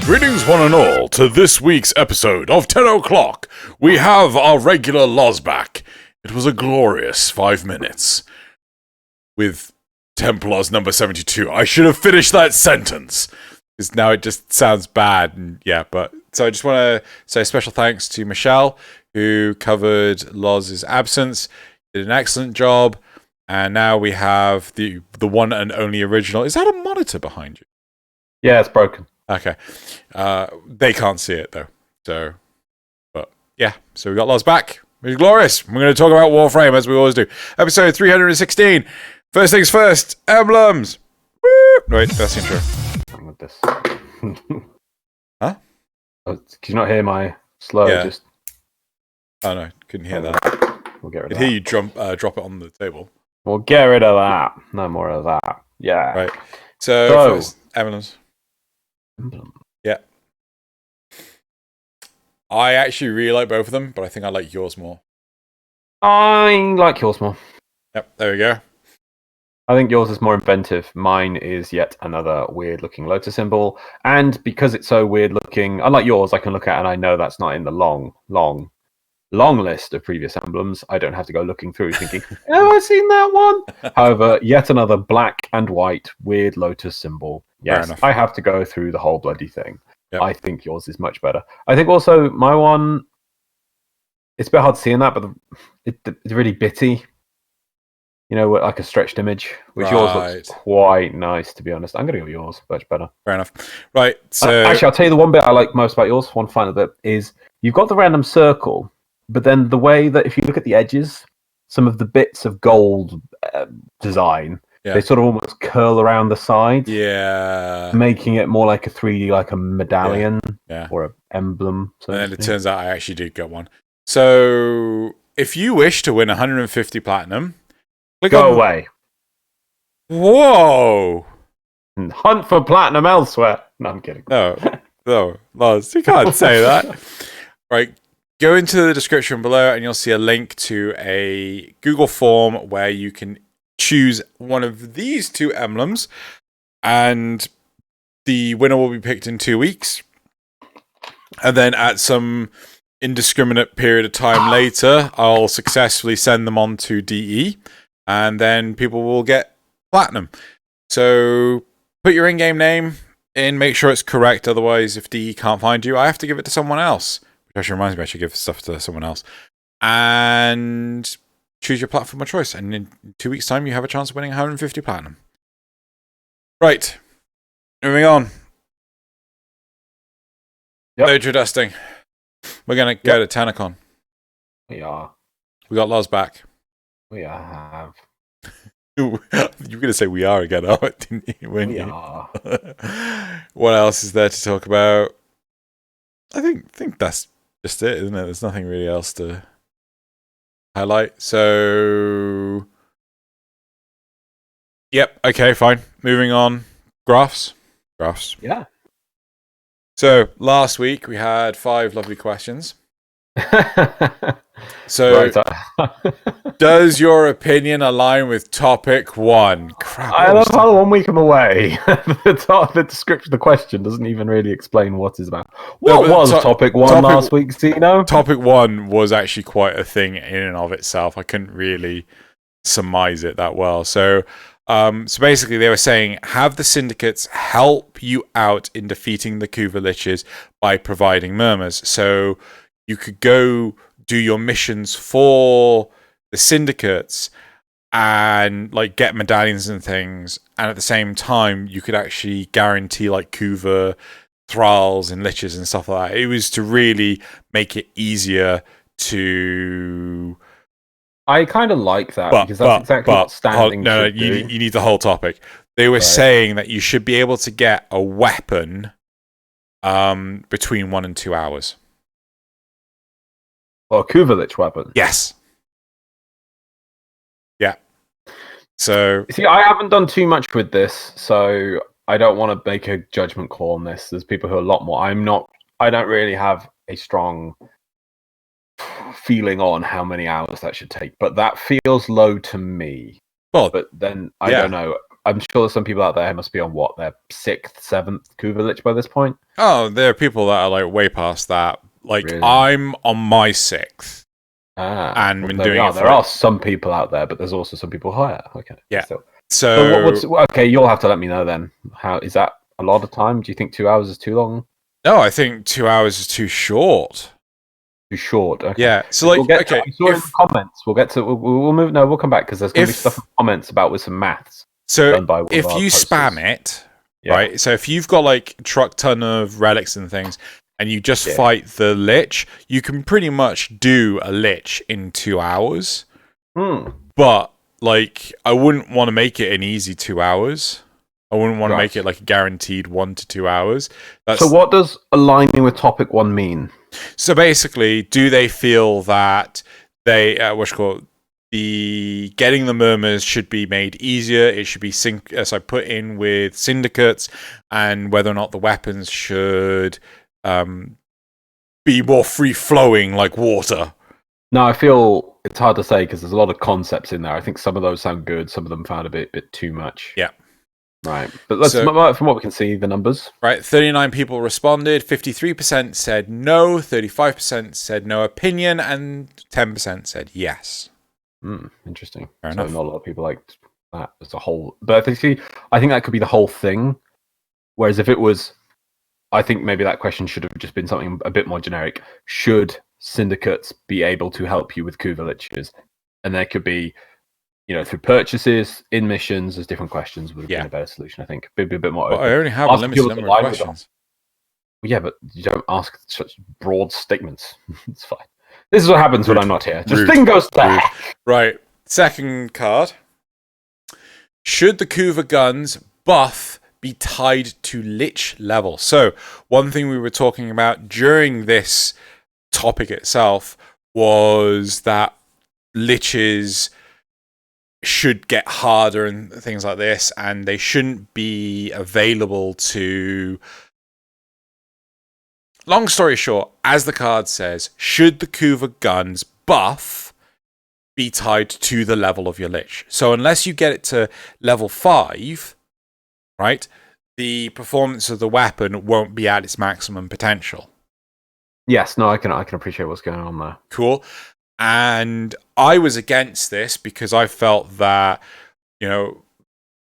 Greetings one and all to this week's episode of Tenno Clock. We have our regular Loz back. It was a glorious 5 minutes with Templar's number 72. I should have finished that sentence because now it just sounds bad. And so I just want to say special thanks to Michelle who covered Loz's absence. Did an excellent job. And now we have the one and only original. Is that a monitor behind you? Yeah, it's broken. Okay. They can't see it, though. So we got Loz back. It was glorious. We're going to talk about Warframe, as we always do. Episode 316. First things first, emblems. Woo! Wait, that's the intro. Wrong with this. Huh? Oh, can you not hear my slow? Yeah. Just... Oh, no. Couldn't hear that. We'll get rid I of could hear that. you drop it on the table. We'll get rid of that. No more of that. Yeah. Right. So first, emblems. Yeah. I actually really like both of them, but I think I like yours more. I like yours more. Yep, there we go. I think yours is more inventive. Mine is yet another weird-looking lotus symbol. And because it's so weird-looking, unlike yours, I can look at it and I know that's not in the long list of previous emblems. I don't have to go looking through thinking, have I seen that one? However, yet another black and white weird lotus symbol. Yes, I have to go through the whole bloody thing. Yep. I think yours is much better. I think also my one, it's a bit hard to see in that, but it's really bitty. You know, like a stretched image, which yours looks quite nice, to be honest. I'm going to go with yours, much better. Fair enough. Right, so... Actually, I'll tell you the one bit I like most about yours, one final bit, is you've got the random circle, but then the way that if you look at the edges, some of the bits of gold design, they sort of almost curl around the side. Yeah. Making it more like a 3D, like a medallion or an emblem. And then it turns out I actually did get one. So if you wish to win 150 platinum... Go away. Whoa. And hunt for platinum elsewhere. No, I'm kidding. No, Loz, you can't say that. Right. Go into the description below and you'll see a link to a Google form where you can choose one of these two emblems and the winner will be picked in 2 weeks. And then at some indiscriminate period of time later, I'll successfully send them on to DE and then people will get platinum. So put your in-game name in, make sure it's correct. Otherwise, if DE can't find you, I have to give it to someone else. Actually reminds me I should give stuff to someone else. And choose your platform of choice. And in 2 weeks' time, you have a chance of winning 150 platinum. Right. Moving on. Load your dusting. We're going to go to TennoCon. We are. We got Loz back. We have. You were going to say we are again, didn't you? We are. What else is there to talk about? I think that's just it, isn't it? There's nothing really else to highlight. So, yep. Okay, fine. Moving on. Graphs. Yeah. So last week we had 5 lovely questions. So, does your opinion align with topic 1? Crap, I love how 1 week I'm away. The description, the question doesn't even really explain what it's about. What was topic 1 last week, Xeno? Topic 1 was actually quite a thing in and of itself. I couldn't really surmise it that well. So basically they were saying, have the syndicates help you out in defeating the Kuva Liches by providing murmurs. So you could go do your missions for the syndicates and like get medallions and things, and at the same time you could actually guarantee like Kuva thralls and liches and stuff like that. It was to really make it easier to... I kind of like that because that's exactly what standing should do. You need the whole topic. They were saying that you should be able to get a weapon between 1 and 2 hours. Or a Kuva Lich weapon. Yes. Yeah. So see, I haven't done too much with this, so I don't want to make a judgment call on this. There's people who are a lot more. I don't really have a strong feeling on how many hours that should take, but that feels low to me. Well, but then I don't know. I'm sure there's some people out there who must be on their 6th, 7th Kuva Lich by this point. Oh, there are people that are like way past that. Like Really? I'm on my 6th. And been doing it. There are some people out there, but there's also some people higher. Okay. Yeah. So okay, you'll have to let me know then. How is that a lot of time? Do you think 2 hours is too long? No, I think 2 hours is too short. Too short. Okay. Yeah. So like, in the comments. We'll get to. We'll move. No, we'll come back because there's going to be stuff in the comments with some maths. So if you spam it, right? So if you've got like a truck ton of relics and things, and you just fight the Lich, you can pretty much do a Lich in 2 hours. But like, I wouldn't want to make it an easy 2 hours. I wouldn't want to make it like a guaranteed 1 to 2 hours. So what does aligning with topic 1 mean? So basically, do they feel that they getting the murmurs should be made easier? It should be put in with syndicates, and whether or not the weapons should be more free flowing like water. No, I feel it's hard to say because there's a lot of concepts in there. I think some of those sound good, some of them found a bit too much. Yeah. Right. But from what we can see, the numbers. Right. 39 people responded. 53% said no. 35% said no opinion, and 10% said yes. Interesting. Fair enough. Not a lot of people liked that as a whole. But I think that could be the whole thing. Whereas if it was, I think maybe that question should have just been something a bit more generic. Should syndicates be able to help you with Kuva Liches? And there could be, through purchases, in missions, there's different questions would have been a better solution, I think. It'd be a bit more open. I only have a limited number of questions. Yeah, but you don't ask such broad statements. It's fine. This is what happens when I'm not here. Just thing goes back. Right. Second card. Should the Kuva guns buff be tied to Lich level? So, one thing we were talking about during this topic itself was that Liches should get harder and things like this, and they shouldn't be available to... Long story short, as the card says, should the Kuva guns buff be tied to the level of your Lich? So unless you get it to level 5, right, the performance of the weapon won't be at its maximum potential. Yes, no, I can appreciate what's going on there. Cool. And I was against this because I felt that,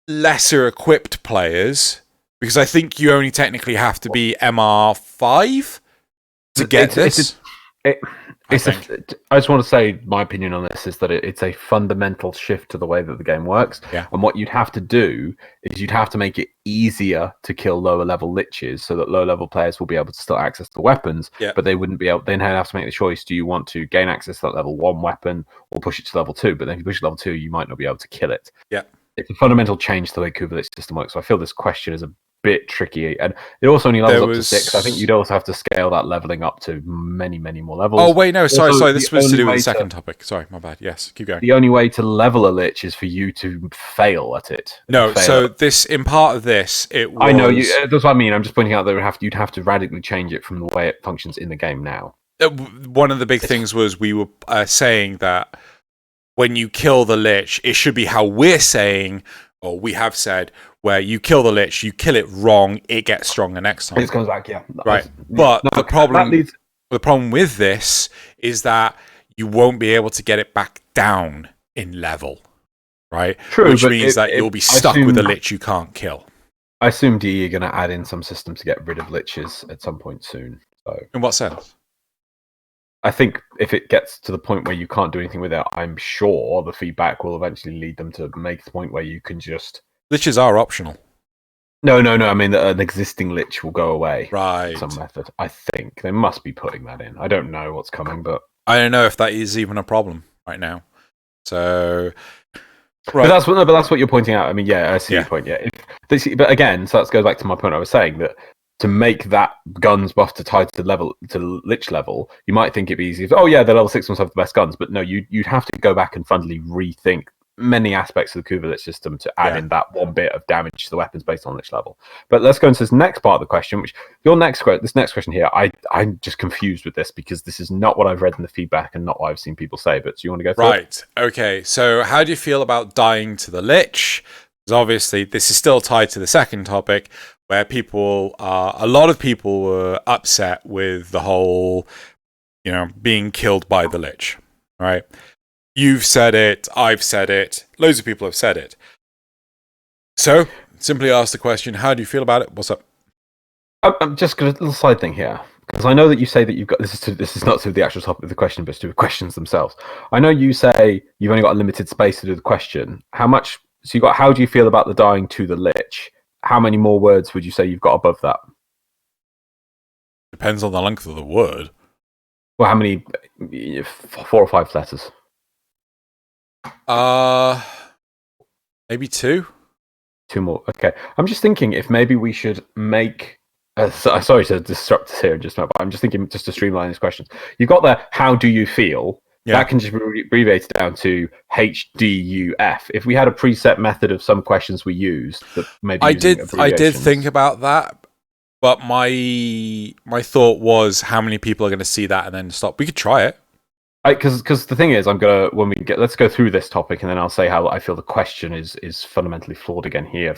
lesser equipped players... Because I think you only technically have to be MR5 to get this. I just want to say my opinion on this is that it's a fundamental shift to the way that the game works. Yeah. And what you'd have to do is you'd have to make it easier to kill lower level Liches so that low level players will be able to still access the weapons, but they wouldn't be able. Then they'd have to make the choice: do you want to gain access to that level 1 weapon or push it to level 2? But then if you push it to level 2, you might not be able to kill it. Yeah. It's a fundamental change to the way Kuva Lich system works. So I feel this question is a bit tricky, and it also only levels up to 6. I think you'd also have to scale that leveling up to many more levels. Oh wait, no, sorry, this was to do with the second topic. Sorry, my bad. Yes, keep going. The only way to level a Lich is for you to fail at it. No, so this, in part of this, it was... I know, that's what I mean. I'm just pointing out that you'd have to radically change it from the way it functions in the game now. One of the big things was we were saying that when you kill the Lich, it should be how we're saying, or we have said, where you kill the Lich, you kill it wrong, it gets stronger next time. It comes back, yeah. Right. But the problem with this is that you won't be able to get it back down in level. Right? True. Which means that you'll be stuck with the Lich you can't kill. I assume DE are going to add in some system to get rid of Liches at some point soon. So in what sense? I think if it gets to the point where you can't do anything with it, I'm sure the feedback will eventually lead them to make the point where you can just... Liches are optional. No. I mean, an existing Lich will go away. Right. Some method. I think they must be putting that in. I don't know what's coming, but I don't know if that is even a problem right now. So, right. But that's what you're pointing out. I mean, yeah, I see your point. Yeah. But again, so that goes back to my point. I was saying that to make that guns buff to tie to Lich level, you might think it'd be easy. Oh yeah, the level 6 ones have the best guns, but no, you'd have to go back and fundamentally rethink many aspects of the Kuva Lich system to add in that one bit of damage to the weapons based on Lich level. But let's go into this next part of the question, which this next question here, I'm just confused with this because this is not what I've read in the feedback and not what I've seen people say. But do you want to go through it? Okay, so how do you feel about dying to the Lich? Because obviously, this is still tied to the second topic, where a lot of people were upset with the whole, being killed by the Lich, right? You've said it, I've said it, loads of people have said it. So, simply ask the question, how do you feel about it? What's up? I'm just got a little side thing here, because I know that you say that you've got this is not to the actual topic of the question, but to the questions themselves. I know you say you've only got a limited space to do the question. How do you feel about the dying to the Lich? How many more words would you say you've got above that? Depends on the length of the word. Well, how many? 4 or 5 letters. Maybe 2. 2 more. Okay. I'm just thinking if maybe we should make. Sorry to disrupt us here just now, but I'm just thinking just to streamline these questions. You've got the how do you feel? Yeah. That can just be abbreviated down to HDUF. If we had a preset method of some questions we used, that maybe I did think about that, but my thought was how many people are going to see that and then stop. We could try it. Because the thing is, let's go through this topic and then I'll say how I feel the question is fundamentally flawed again here.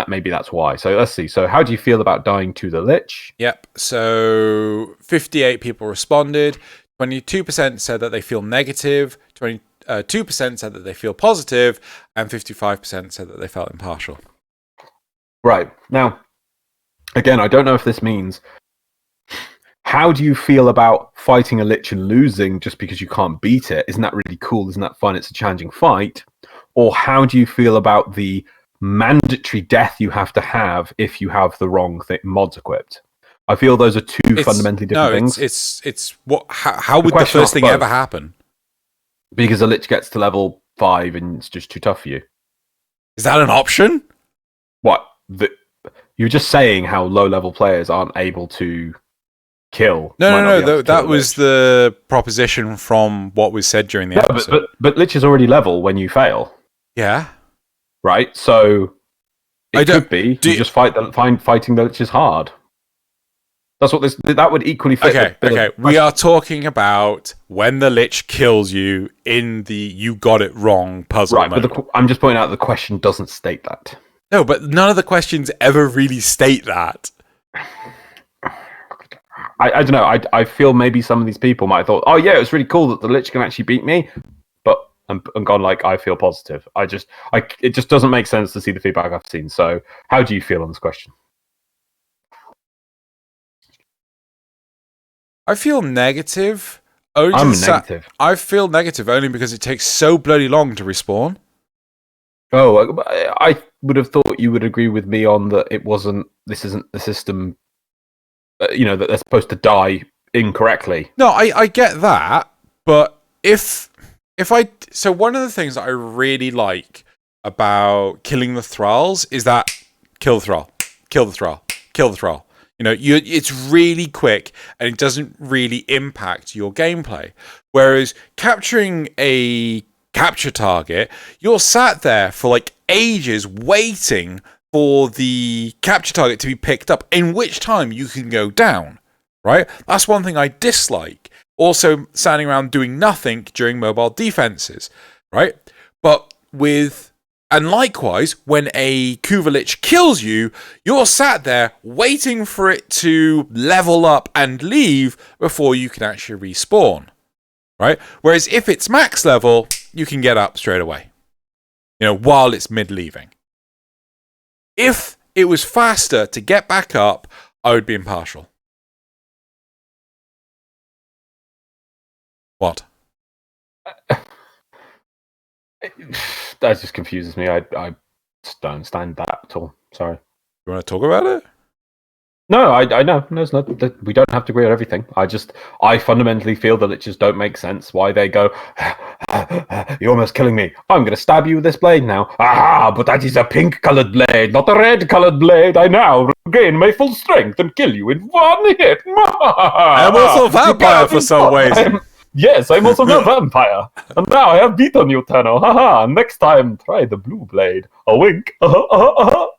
Maybe that's why. So let's see. So how do you feel about dying to the Lich? Yep. So 58 people responded. 22% said that they feel negative. 22% said that they feel positive, and 55% said that they felt impartial. Right. Now, again, I don't know if this means. How do you feel about fighting a Lich and losing just because you can't beat it? Isn't that really cool? Isn't that fun? It's a challenging fight. Or how do you feel about the mandatory death you have to have if you have the wrong mods equipped? I feel those are two fundamentally different things. How would the first thing ever happen? Because the Lich gets to level 5 and it's just too tough for you. Is that an option? What? You're just saying how low-level players aren't able to kill. No. That was the proposition from what was said during the episode. But Lich is already level when you fail. Yeah. Right? So it could be just fighting the Lich is hard. That's what that would equally fit. Okay. We are talking about when the Lich kills you in the you got it wrong puzzle mode. But I'm just pointing out the question doesn't state that. No, but none of the questions ever really state that. I don't know. I feel maybe some of these people might have thought, oh yeah, it's really cool that the Lich can actually beat me, but I'm gone like I feel positive. It just doesn't make sense to see the feedback I've seen. So how do you feel on this question? I feel negative. Negative. I feel negative only because it takes so bloody long to respawn. Oh, I would have thought you would agree with me on that. This isn't the system. That they're supposed to die incorrectly. No, I get that, but so one of the things that I really like about killing the thralls is that kill the thrall, kill the thrall, kill the thrall. It's really quick and it doesn't really impact your gameplay. Whereas capturing a capture target, you're sat there for like ages waiting for the capture target to be picked up, in which time you can go down, right? That's one thing I dislike. Also, standing around doing nothing during mobile defenses, right? And likewise, when a Kuva Lich kills you, you're sat there waiting for it to level up and leave before you can actually respawn, right? Whereas if it's max level, you can get up straight away, while it's mid-leaving. If it was faster to get back up, I would be impartial. What? That just confuses me. I just don't understand that at all. Sorry. You want to talk about it? No, I know. No, it's not. We don't have to agree on everything. I fundamentally feel that it just don't make sense why they go, you're almost killing me. I'm going to stab you with this blade now. Ah, but that is a pink-colored blade, not a red-colored blade. I now regain my full strength and kill you in one hit. I'm also a vampire for some reason. Yes, I'm also a vampire. And now I have beaten you, Tenno. Haha, next time, try the blue blade. A wink.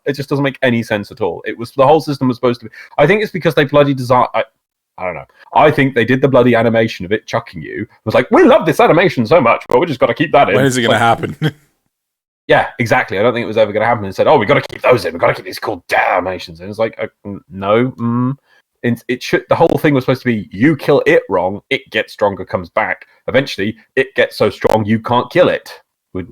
It just doesn't make any sense at all. The whole system was supposed to be... I think it's because they bloody designed... I don't know. I think they did the bloody animation of it chucking you. It was like, we love this animation so much, but we just got to keep that in. When is it going to happen? Yeah, exactly. I don't think it was ever going to happen. And said, "Oh, we got to keep those in. We got to keep these cool Dalmatians." And it's like, no. It should. The whole thing was supposed to be: you kill it wrong, it gets stronger, comes back. Eventually, it gets so strong you can't kill it.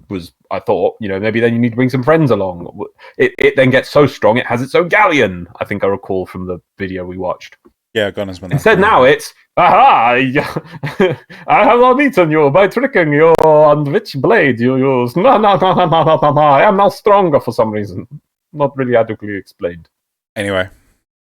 Was I thought, maybe then you need to bring some friends along. It then gets so strong it has its own galleon. I think I recall from the video we watched. Yeah, Gunner's been. Instead, now it's aha! I have not beaten you by tricking you on which blade you use. No. I am now stronger for some reason. Not really adequately explained. Anyway.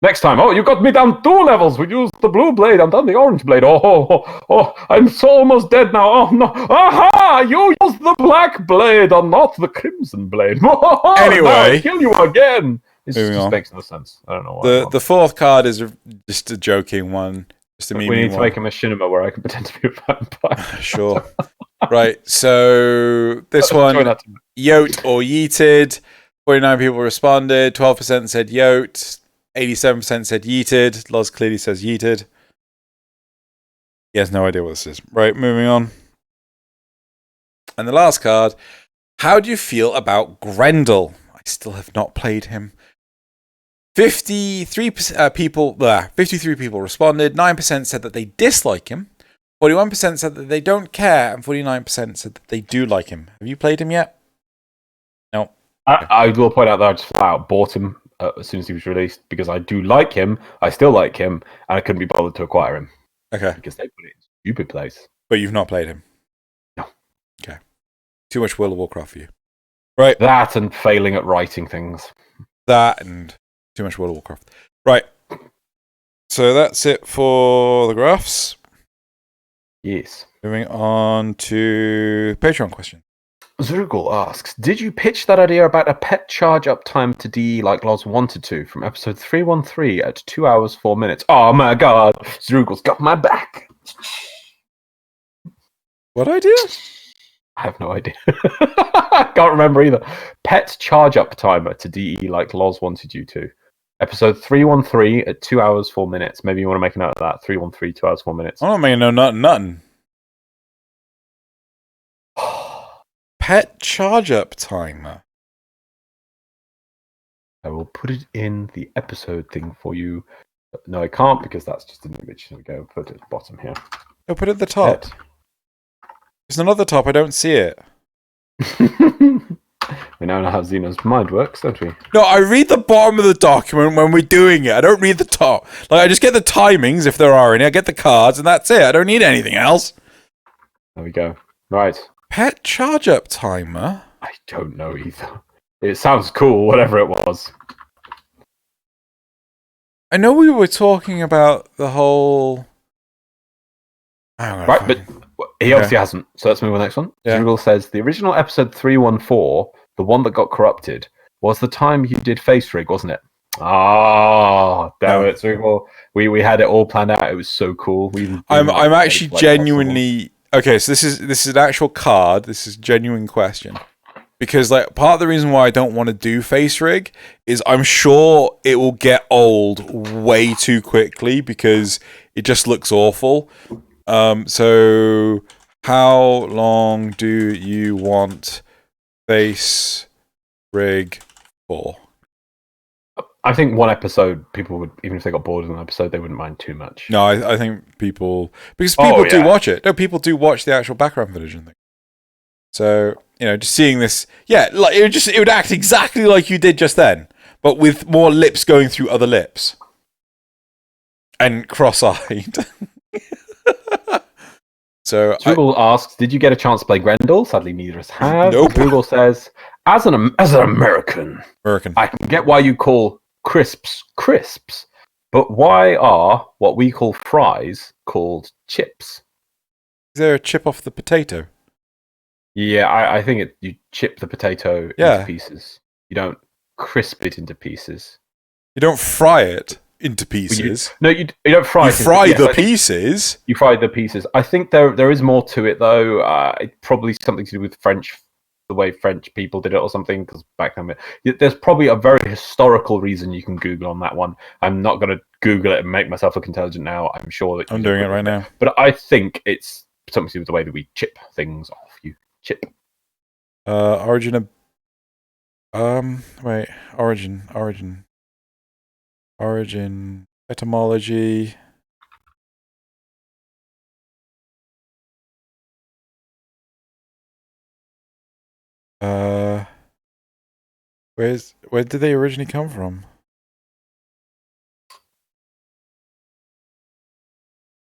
Next time, you got me down 2 levels. We used the blue blade and then the orange blade. Oh, I'm so almost dead now. Oh, no. Aha! You used the black blade and not the crimson blade. Anyway. I'll kill you again. It just makes no sense. I don't know why. The fourth card is just a joking one. Just a meme. We need to make a machinima where I can pretend to be a vampire. Sure. Right, so this one, yote or yeeted. 49 people responded. 12% said yote. 87% said yeeted. Loz clearly says yeeted. He has no idea what this is. Right, moving on. And the last card. How do you feel about Grendel? I still have not played him. 53 people responded. 9% said that they dislike him. 41% said that they don't care. And 49% said that they do like him. Have you played him yet? No. I will point out that I just flat out bought him as soon as he was released because I do like him. I still like him, and I couldn't be bothered to acquire him. Okay. Because they put it in a stupid place. But you've not played him? No. Okay. Too much World of Warcraft for you. Right. That and failing at writing things. That and too much World of Warcraft. Right. So that's it for the graphs. Yes. Moving on to Patreon question. Zrugal asks, did you pitch that idea about a pet charge up time to DE like Loz wanted to from episode 313 at 2 hours 4 minutes? Oh my god, Zrugal's got my back. What idea? I have no idea. I can't remember either. Pet charge up timer to DE like Loz wanted you to. Episode 313 at 2 hours 4 minutes. Maybe you want to make a note of that. 313, 2 hours 4 minutes. I'm not making no nothing. Pet charge up timer. I will put it in the episode thing for you. No, I can't because that's just an image. There we go. Put it at the bottom here. Oh, put it at the top. There's none at the top. I don't see it. We now know how Xeno's mind works, don't we? No, I read the bottom of the document when we're doing it. I don't read the top. Like, I just get the timings if there are any. I get the cards, and that's it. I don't need anything else. There we go. Right. Pet charge up timer? I don't know either. It sounds cool, whatever it was. I know we were talking about the whole... Right, but he obviously hasn't. So let's move on to the next one. Yeah. Zrugal says, the original episode 314, the one that got corrupted, was the time you did face rig, wasn't it? Ah, damn it, Zrugal. We had it all planned out. It was so cool. I'm actually genuinely... Okay, so this is an actual card. This is a genuine question. Because like part of the reason why I don't want to do face rig is I'm sure it will get old way too quickly because it just looks awful. So how long do you want face rig for? I think one episode, people would, even if they got bored of an episode, they wouldn't mind too much. No, I think people, because people do watch it. No, people do watch the actual background footage and things. So, just seeing this, like it would act exactly like you did just then, but with more lips going through other lips. And cross-eyed. So Google asks, did you get a chance to play Grendel? Sadly, neither of us have. Nope. Google says, as an American, I can get why you call crisps, but why are what we call fries called chips? Is there a chip off the potato? Yeah, I think you chip the potato into pieces. You don't crisp it into pieces. You don't fry it into pieces. You don't fry it. You fry the pieces. You fry the pieces. I think there is more to it, though. It's probably something to do with French, the way French people did it or something, because back then there's probably a very historical reason you can Google on that one. I'm not going to Google it and make myself look intelligent now. I'm sure that I'm doing it right now. But I think it's something to do with the way that we chip things off. You chip. Origin of Wait. Origin. Etymology. Where did they originally come from?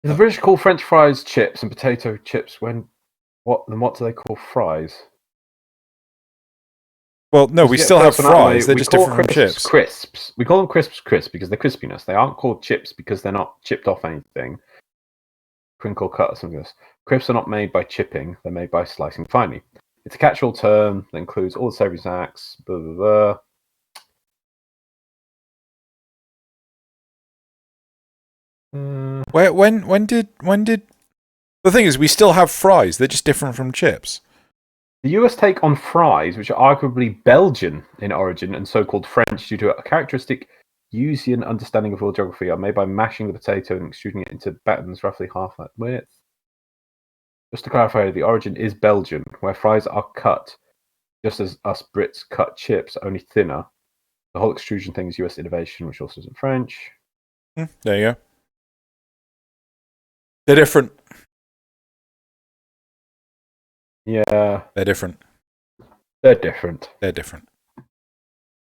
The British call French fries chips and potato chips what do they call fries? Well, no, we still have fries. They're just different from chips. Crisps. We call them crisps because they're crispiness. They aren't called chips because they're not chipped off anything. Crinkle cut or something else. Crisps are not made by chipping. They're made by slicing finely. It's a catch-all term that includes all the savoury snacks. Blah blah blah. When did the thing is we still have fries, they're just different from chips. The US take on fries, which are arguably Belgian in origin and so-called French due to a characteristic Usean understanding of world geography, are made by mashing the potato and extruding it into battens roughly half that width. Just to clarify, the origin is Belgian, where fries are cut just as us Brits cut chips, only thinner. The whole extrusion thing is US innovation, which also isn't French. There you go. They're different. Yeah. They're different. They're different. They're different.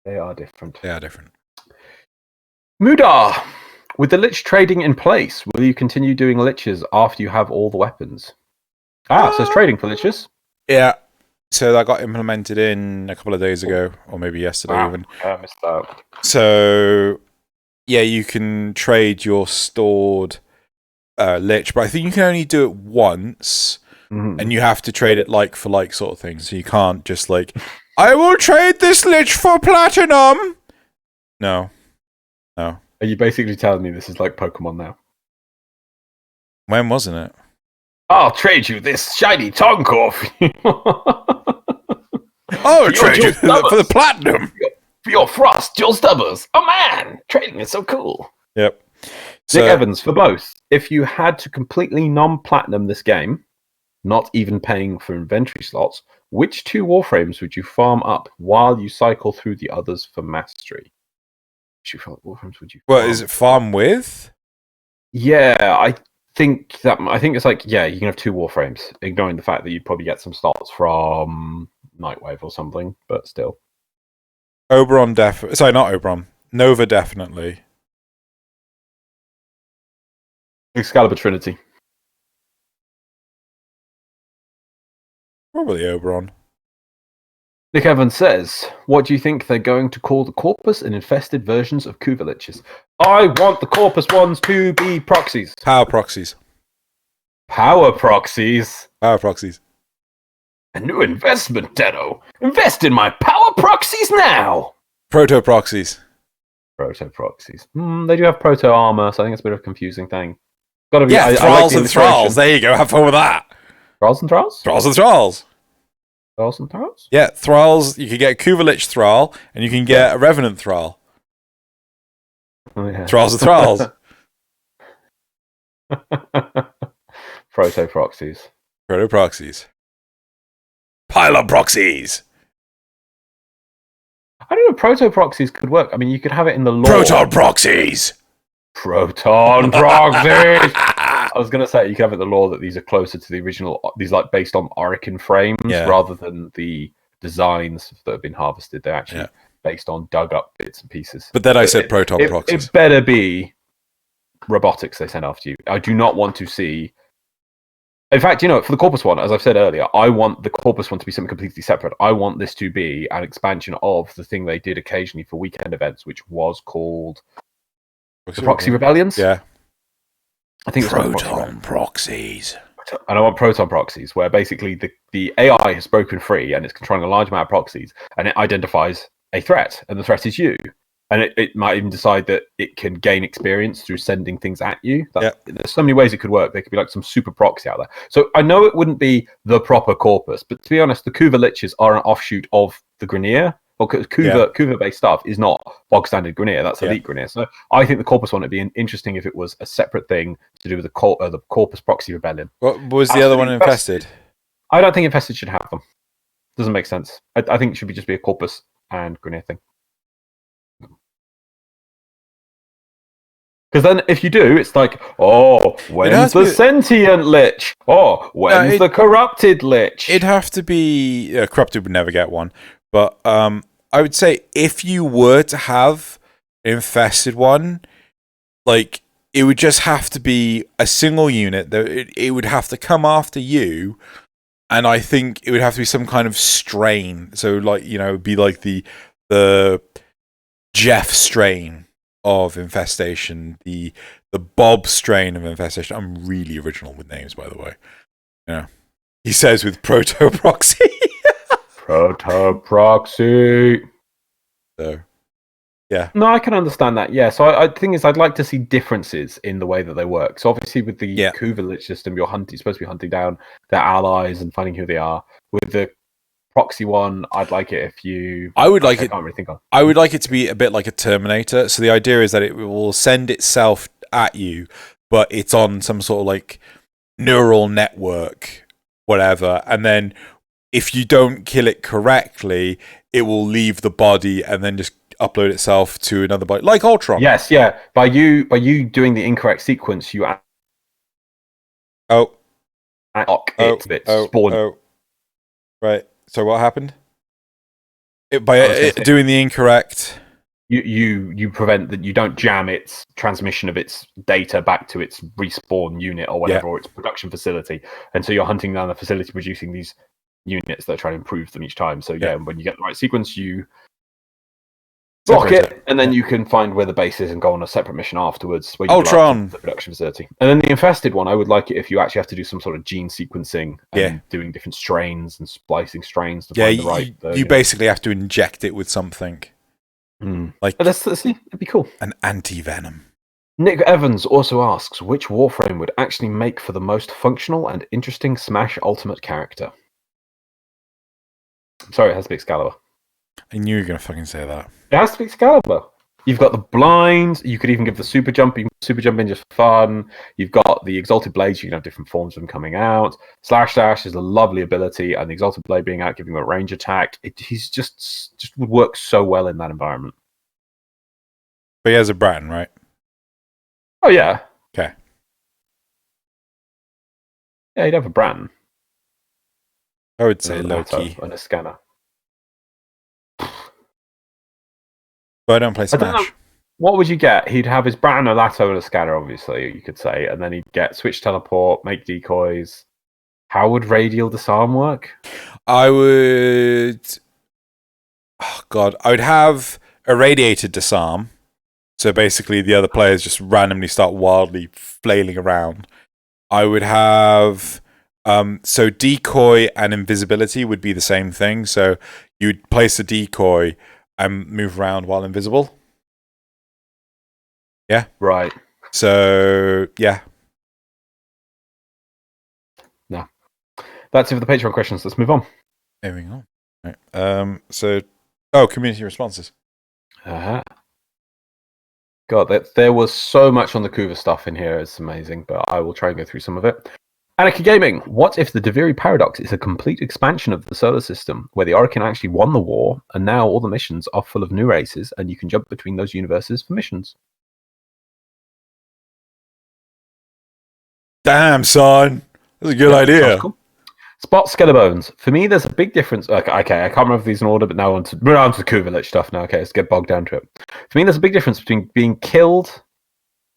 They are different. They are different. Mudar! With the lich trading in place, will you continue doing liches after you have all the weapons? So it's trading for liches? Yeah. So that got implemented in a couple of days ago, or maybe yesterday even. I missed that. So, yeah, you can trade your stored lich, but I think you can only do it once, and you have to trade it like for like sort of thing. So you can't just like, I will trade this lich for platinum. No. Are you basically telling me this is like Pokemon now? When wasn't it? I'll trade you this shiny Tonkorf. I'll trade you for the platinum. For your frost, dual stubbers. Oh man, trading is so cool. Yep. Nick Evans, for both. If you had to completely non-platinum this game, not even paying for inventory slots, which two Warframes would you farm up while you cycle through the others for mastery? Which Warframes would you farm? Well, is it farm with? Yeah, I think it's like, yeah, you can have two Warframes, ignoring the fact that you'd probably get some slots from Nightwave or something, but still. Oberon sorry, not Oberon. Nova definitely. Excalibur Trinity. Probably Oberon. Nick Evans says, what do you think they're going to call the Corpus and infested versions of Kuva Liches? I want the Corpus ones to be proxies. Power proxies. Power proxies? Power proxies. A new investment, Tenno. Invest in my power proxies now. Proto proxies. Proto proxies. They do have proto armor, so I think it's a bit of a confusing thing. Gotta be, yeah, Thralls and Thralls. There you go. Have fun with that. Thralls and Thralls? Thralls and Thralls. Thralls and Thralls? Yeah, Thralls. You can get a Kuva Lich Thrall, and you can get a Revenant Thrall. Oh, yeah. Thralls and Thralls. Proto proxies. Proto proxies. Pylon proxies. I don't know. Proto proxies could work. I mean, you could have it in the lore. Proton proxies. Proton proxies. I was going to say you could have it in the lore that these are closer to the original. These like based on Orican frames rather than the designs that have been harvested. They're actually based on dug up bits and pieces. But then I said proton proxies. It better be robotics they send after you. I do not want to see. In fact, for the Corpus one, as I've said earlier, I want the Corpus one to be something completely separate. I want this to be an expansion of the thing they did occasionally for weekend events, which was called the Proxy Rebellions. Yeah. I think it's Proton proxies. And I want proton proxies, where basically the AI has broken free and it's controlling a large amount of proxies, and it identifies a threat, and the threat is you. And it might even decide that it can gain experience through sending things at you. There's so many ways it could work. There could be like some super proxy out there. So I know it wouldn't be the proper Corpus, but to be honest, the Kuva Liches are an offshoot of the Grineer. Because Kuva-based stuff is not bog standard Grineer. That's elite Grineer. So I think the Corpus one would be interesting if it was a separate thing to do with the Corpus Proxy Rebellion. What was the other one infested? I don't think infested should have them. Doesn't make sense. I think it should just be a Corpus and grenade thing. Because then, if you do, it's like, oh, when's the sentient lich? Oh, when's the corrupted lich? It'd have to be corrupted. Would never get one, but I would say if you were to have an infested one, like it would just have to be a single unit. That it would have to come after you, and I think it would have to be some kind of strain. So, like it'd be like the Jeff strain of infestation, the Bob strain of infestation. I'm really original with names, by the way. Yeah, he says with proto proxy. Proto proxy. So, yeah. No, I can understand that. Yeah. So I think I'd like to see differences in the way that they work. So obviously with the Kuva Lich system, you're supposed to be hunting down their allies and finding who they are. With the proxy one, I'd like it if you. I would like it. I can't really think of. I would like it to be a bit like a Terminator. So the idea is that it will send itself at you, but it's on some sort of like neural network, whatever. And then if you don't kill it correctly, it will leave the body and then just upload itself to another body, like Ultron. Yes, yeah. By you doing the incorrect sequence, you spawn. Right. So what happened? Doing the incorrect. You prevent that. You don't jam its transmission of its data back to its respawn unit or whatever, or its production facility, and so you're hunting down the facility producing these units that are trying to improve them each time. So when you get the right sequence, you block it, and then you can find where the base is and go on a separate mission afterwards where you Ultron, the production facility. And then the infested one, I would like it if you actually have to do some sort of gene sequencing and doing different strains and splicing strains to find the right. You basically have to inject it with something. Like let's see, it'd be cool. An anti-venom. Nick Evans also asks, which Warframe would actually make for the most functional and interesting Smash Ultimate character? Sorry, it has to be Excalibur. I knew you were going to fucking say that. It has to be Excalibur. You've got the blinds. You could even give the super jump. You can super jump in just for fun. You've got the Exalted Blades. You can have different forms of them coming out. Slash Dash is a lovely ability, and the Exalted Blade being out, giving him a range attack. He's just would work so well in that environment. But he has a Bratton, right? Oh, yeah. Okay. Yeah, he'd have a Bratton. I would say low-key. And a scanner. But I don't play Smash. What would you get? He'd have his Bratton, a Lato, and a scanner, obviously, you could say. And then he'd get Switch Teleport, make decoys. How would Radial Disarm work? I would... Oh, God. I would have Irradiated Disarm. So basically the other players just randomly start wildly flailing around. I would have... so decoy and invisibility would be the same thing. So you'd place a decoy and move around while invisible. Yeah. Right. So, yeah. No. That's it for the Patreon questions. Let's move on. Moving on. Right. Community responses. God, there was so much on the Kuva stuff in here. It's amazing, but I will try and go through some of it. Anarchy Gaming, what if the Deviri Paradox is a complete expansion of the solar system, where the Orokin actually won the war, and now all the missions are full of new races, and you can jump between those universes for missions? Damn, son. That's a good idea. Cool. Spot Skelebones. For me, there's a big difference. Okay, I can't remember if these are in order, but now we're on to the Kuva Lich stuff now. Okay, let's get bogged down to it. For me, there's a big difference between being killed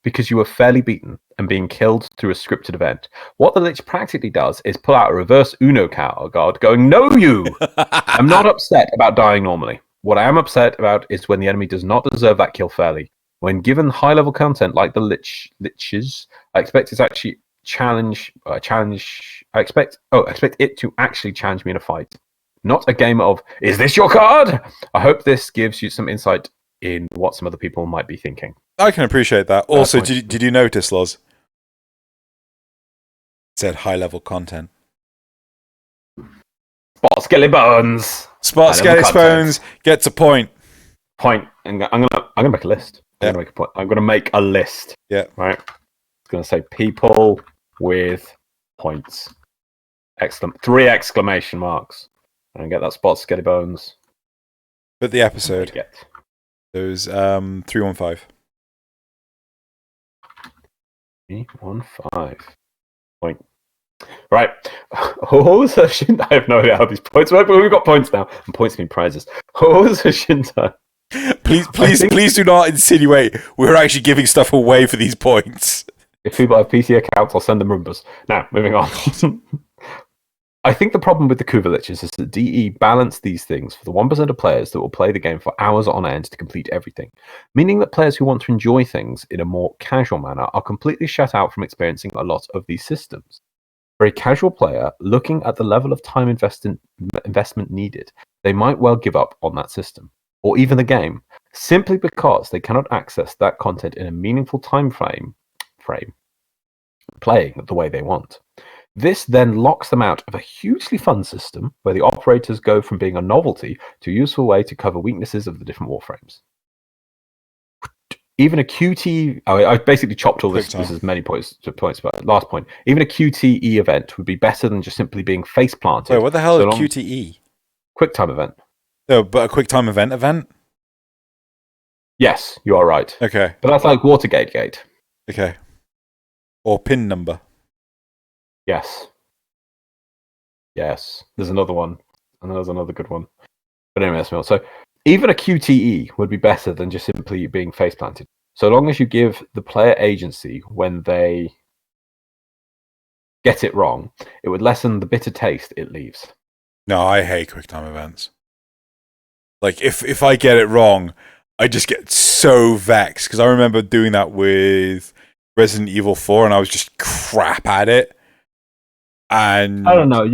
because you were fairly beaten and being killed through a scripted event. What the Lich practically does is pull out a reverse Uno card going, "No, you!" I'm not upset about dying normally. What I am upset about is when the enemy does not deserve that kill fairly. When given high-level content like the Liches, I expect it to actually I expect it to actually challenge me in a fight. Not a game of, "Is this your card?" I hope this gives you some insight in what some other people might be thinking. I can appreciate that. Also, did you notice, Loz? It said high-level content. Spot Skelebones. Spot Skelebones gets a point. Point. I'm gonna make a list. I'm gonna make a point. I'm gonna make a list. Yeah. Right. It's gonna say people with points. 3 exclamation marks. And get that Spot Skelebones. But the episode. Get. Those 315. 315. Point. Right. I have no idea how these points work, but we've got points now. And points mean prizes. Shinta. Please do not insinuate we're actually giving stuff away for these points. If people have PC accounts, I'll send them Rumbas. Now, moving on. I think the problem with the Kuva Liches is that DE balance these things for the 1% of players that will play the game for hours on end to complete everything, meaning that players who want to enjoy things in a more casual manner are completely shut out from experiencing a lot of these systems. For a casual player, looking at the level of time investment needed, they might well give up on that system, or even the game, simply because they cannot access that content in a meaningful time frame playing the way they want. This then locks them out of a hugely fun system where the operators go from being a novelty to a useful way to cover weaknesses of the different warframes. Even a QT... I basically chopped all this as many points, but last point. Even a QTE event would be better than just simply being face planted. Wait, what the hell is QTE? Quick time event. No, but a quick time event? Yes, you are right. Okay. But that's like Watergate Gate. Okay. Or pin number. Yes. There's another one. And there's another good one. But anyway, that's me. So even a QTE would be better than just simply being face planted. So long as you give the player agency when they get it wrong, it would lessen the bitter taste it leaves. No, I hate quick time events. Like, if I get it wrong, I just get so vexed. Because I remember doing that with Resident Evil 4 and I was just crap at it. And I don't know.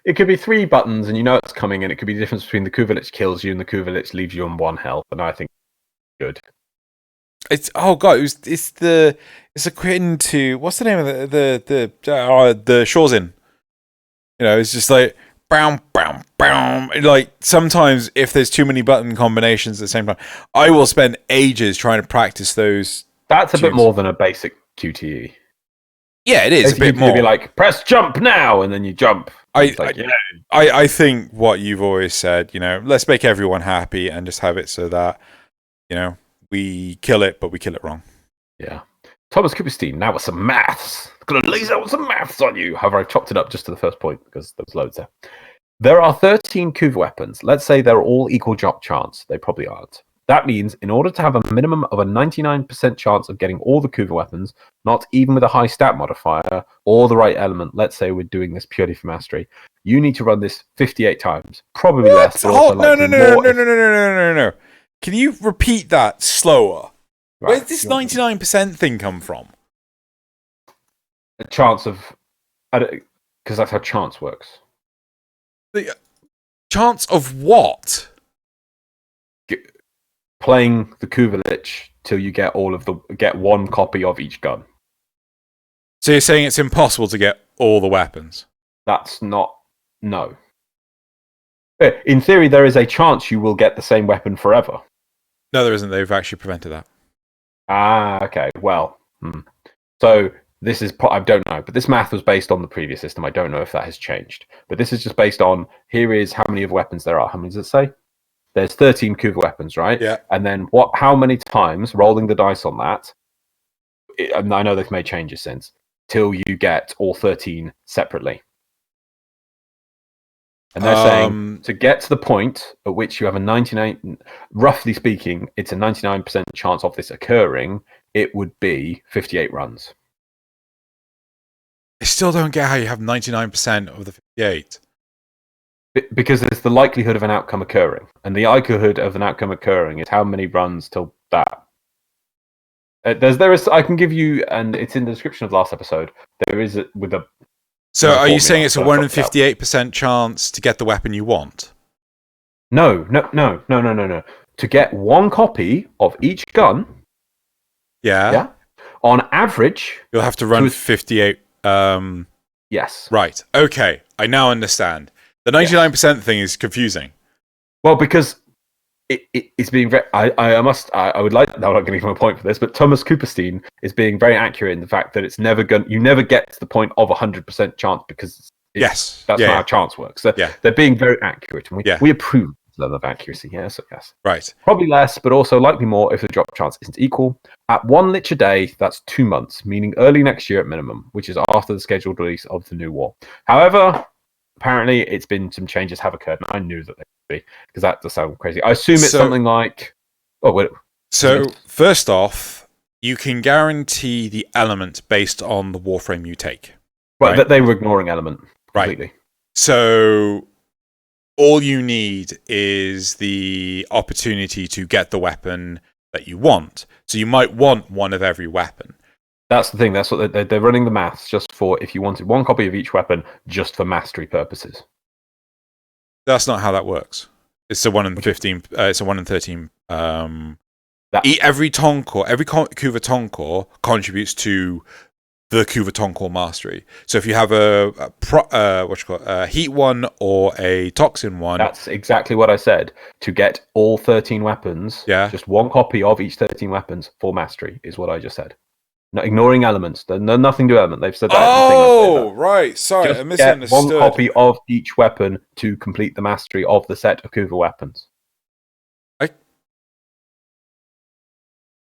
It could be 3 buttons, and you know it's coming, and it could be the difference between the Kuva Lich kills you and the Kuva Lich leaves you on 1 health. And I think good. It's it's akin to what's the name of the Shorzin. You know, it's just like bam bam bam. Like sometimes if there's too many button combinations at the same time, I will spend ages trying to practice those. That's a bit more than a basic QTE. Yeah, it is a bit more. Be like, press jump now, and then you jump. I think what you've always said, you know, let's make everyone happy and just have it so that, you know, we kill it, but we kill it wrong. Yeah. Thomas Cooperstein, now with some maths. Gonna laser with some maths on you. However, I chopped it up just to the first point because there was loads there. There are 13 Kuva weapons. Let's say they're all equal drop chance. They probably aren't. That means in order to have a minimum of a 99% chance of getting all the Kuva weapons, not even with a high stat modifier or the right element, let's say we're doing this purely for mastery, you need to run this 58 times. Probably less. No. Can you repeat that slower? Right. Where did this 99% thing come from? A chance of... Because that's how chance works. The chance of what? Playing the Kuva Lich till you get get 1 copy of each gun. So you're saying it's impossible to get all the weapons? That's not... No. In theory, there is a chance you will get the same weapon forever. No, there isn't. They've actually prevented that. Ah, okay. Well, so this is... I don't know, but this math was based on the previous system. I don't know if that has changed. But this is just based on, here is how many of weapons there are. How many does it say? There's 13 Kuva weapons, right? Yeah. And then how many times, rolling the dice on that, I know they've made changes since, till you get all 13 separately. And they're saying, to get to the point at which you have a 99, roughly speaking, it's a 99% chance of this occurring, it would be 58 runs. I still don't get how you have 99% of the 58. Because there's the likelihood of an outcome occurring. And the likelihood of an outcome occurring is how many runs till that. There is. I can give you, and it's in the description of the last episode, there is with a... So are you saying it's a 1 in 58% chance to get the weapon you want? No. To get 1 copy of each gun... Yeah? On average... You'll have to run 58... Yes. Right. Okay. I now understand. The 99% thing is confusing. Well, because it's being very... I would like... I'm not going to give him a point for this, but Thomas Cooperstein is being very accurate in the fact that it's never going... You never get to the point of 100% chance because... That's not how chance works. So they're being very accurate. And we approve. level of accuracy. Yes, yes. Right. Probably less, but also likely more if the drop chance isn't equal. At 1 lich a day, that's 2 months, meaning early next year at minimum, which is after the scheduled release of the new war. However, apparently it's been some changes have occurred, and I knew that they would be, because that does sound crazy. I assume it's something like... Oh, wait. So, first off, you can guarantee the element based on the Warframe you take. Right, that they were ignoring element completely. Right. So, all you need is the opportunity to get the weapon that you want. So, you might want one of every weapon. That's the thing. That's what they're running the maths just for if you wanted one copy of each weapon just for mastery purposes. That's not how that works. It's a 1 in 15. It's a 1 in 13. Every Toncore, every Kuva Toncore contributes to the Kuva Toncore mastery. So if you have a heat one or a toxin one, that's exactly what I said. To get all 13 weapons, just one copy of each 13 weapons for mastery is what I just said. No, ignoring elements. Nothing to element. They've said that. Oh, right. Sorry, I misunderstood. Get one copy of each weapon to complete the mastery of the set of Kuva weapons.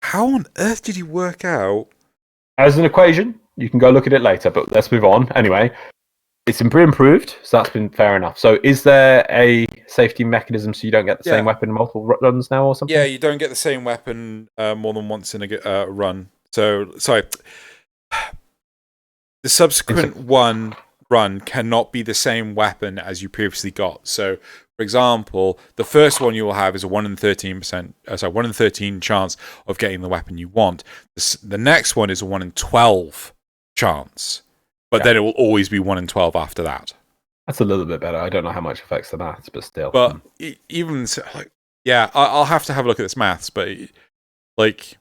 How on earth did he work out? As an equation, you can go look at it later, but let's move on. Anyway, it's improved, so that's been fair enough. So is there a safety mechanism so you don't get the same weapon in multiple runs now or something? Yeah, you don't get the same weapon more than once in a run. So, sorry. The subsequent run cannot be the same weapon as you previously got. So, for example, the first one you will have is a 1 in 1 in 13 chance of getting the weapon you want. The next one is a 1 in 12 chance, but then it will always be 1 in 12 after that. That's a little bit better. I don't know how much affects the maths, but still. But even so, I'll have to have a look at this maths, but like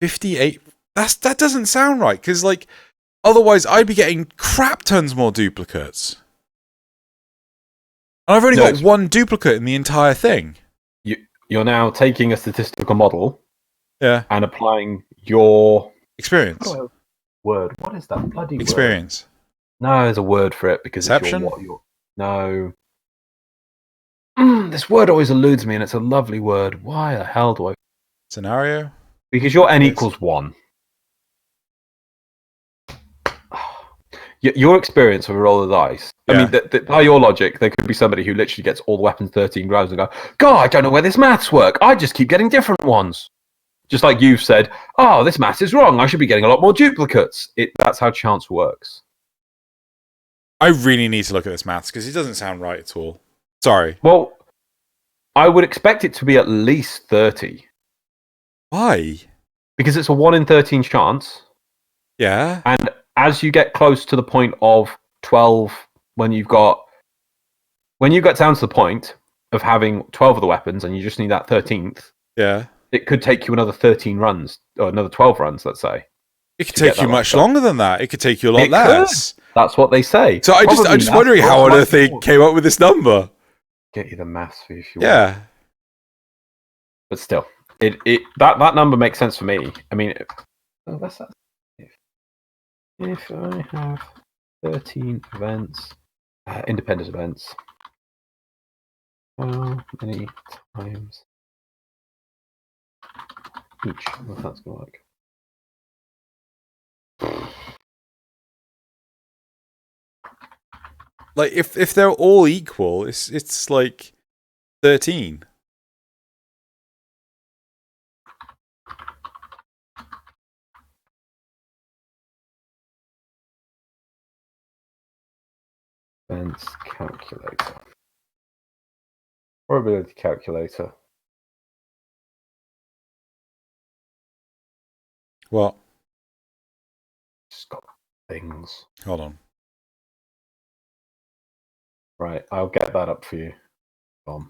58. That doesn't sound right because otherwise I'd be getting crap tons more duplicates. And I've only got one duplicate in the entire thing. You're now taking a statistical model and applying your... Experience. Word. What is that bloody word? Experience. No, there's a word for it because Perception? It's No. This word always eludes me and it's a lovely word. Why the hell do I... Scenario? Because your n equals 1. Your experience of a roll of dice. I mean, by your logic, there could be somebody who literally gets all the weapons 13 rounds and go, God, I don't know where this maths work. I just keep getting different ones. Just like you've said, oh, this maths is wrong. I should be getting a lot more duplicates. That's how chance works. I really need to look at this maths because it doesn't sound right at all. Sorry. Well, I would expect it to be at least 30. Why? Because it's a 1 in 13 chance. Yeah. And as you get close to the point of 12, when you get down to the point of having 12 of the weapons and you just need that 13th, it could take you another 13 runs, or another 12 runs, let's say. It could take you much longer than that. It could take you a lot less. That's what they say. So I'm just wondering how on earth they came up with this number. Get you the maths for you if you want. But still, that number makes sense for me. I mean, if I have 13 events, independent events, how many times each? What that's going to like? Like if they're all equal, it's like 13. Events calculator. Probability calculator. What? Just got things. Hold on. Right, I'll get that up for you. Go.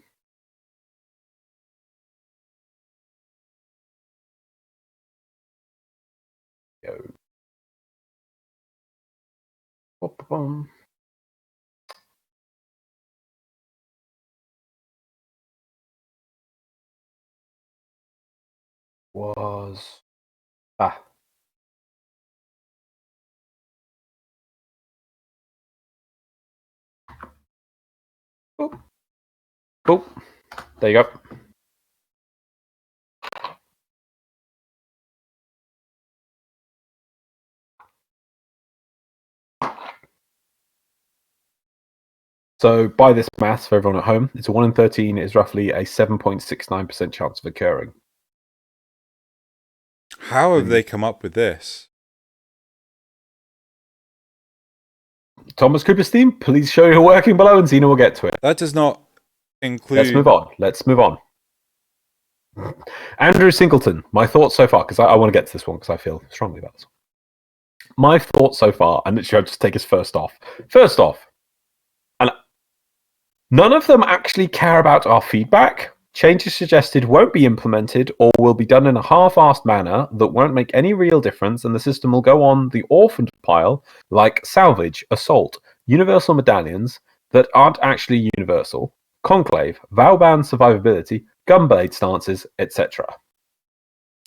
Bum. Was Boop. There you go. So by this maths for everyone at home, it's a 1 in 13 is roughly a 7.69% chance of occurring. How have they come up with this? Thomas Cooper's theme, please show your working below and Xeno will get to it. That does not include... Let's move on. Andrew Singleton, my thoughts so far, because I want to get to this one because I feel strongly about this one. My thoughts so far, and literally I'll just take us first off. And none of them actually care about our feedback. Changes suggested won't be implemented or will be done in a half-assed manner that won't make any real difference, and the system will go on the orphaned pile like salvage, assault, universal medallions that aren't actually universal, conclave, vowbound survivability, gunblade stances, etc.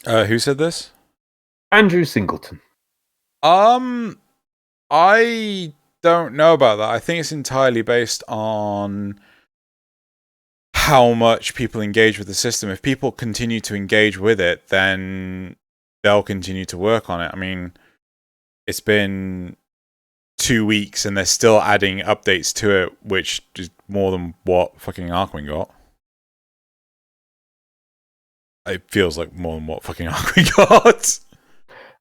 Who said this? Andrew Singleton. I don't know about that. I think it's entirely based on how much people engage with the system. If people continue to engage with it, then they'll continue to work on it. I mean, it's been 2 weeks and they're still adding updates to it, which is more than what fucking Arkwing got. It feels like more than what fucking Arkwing got.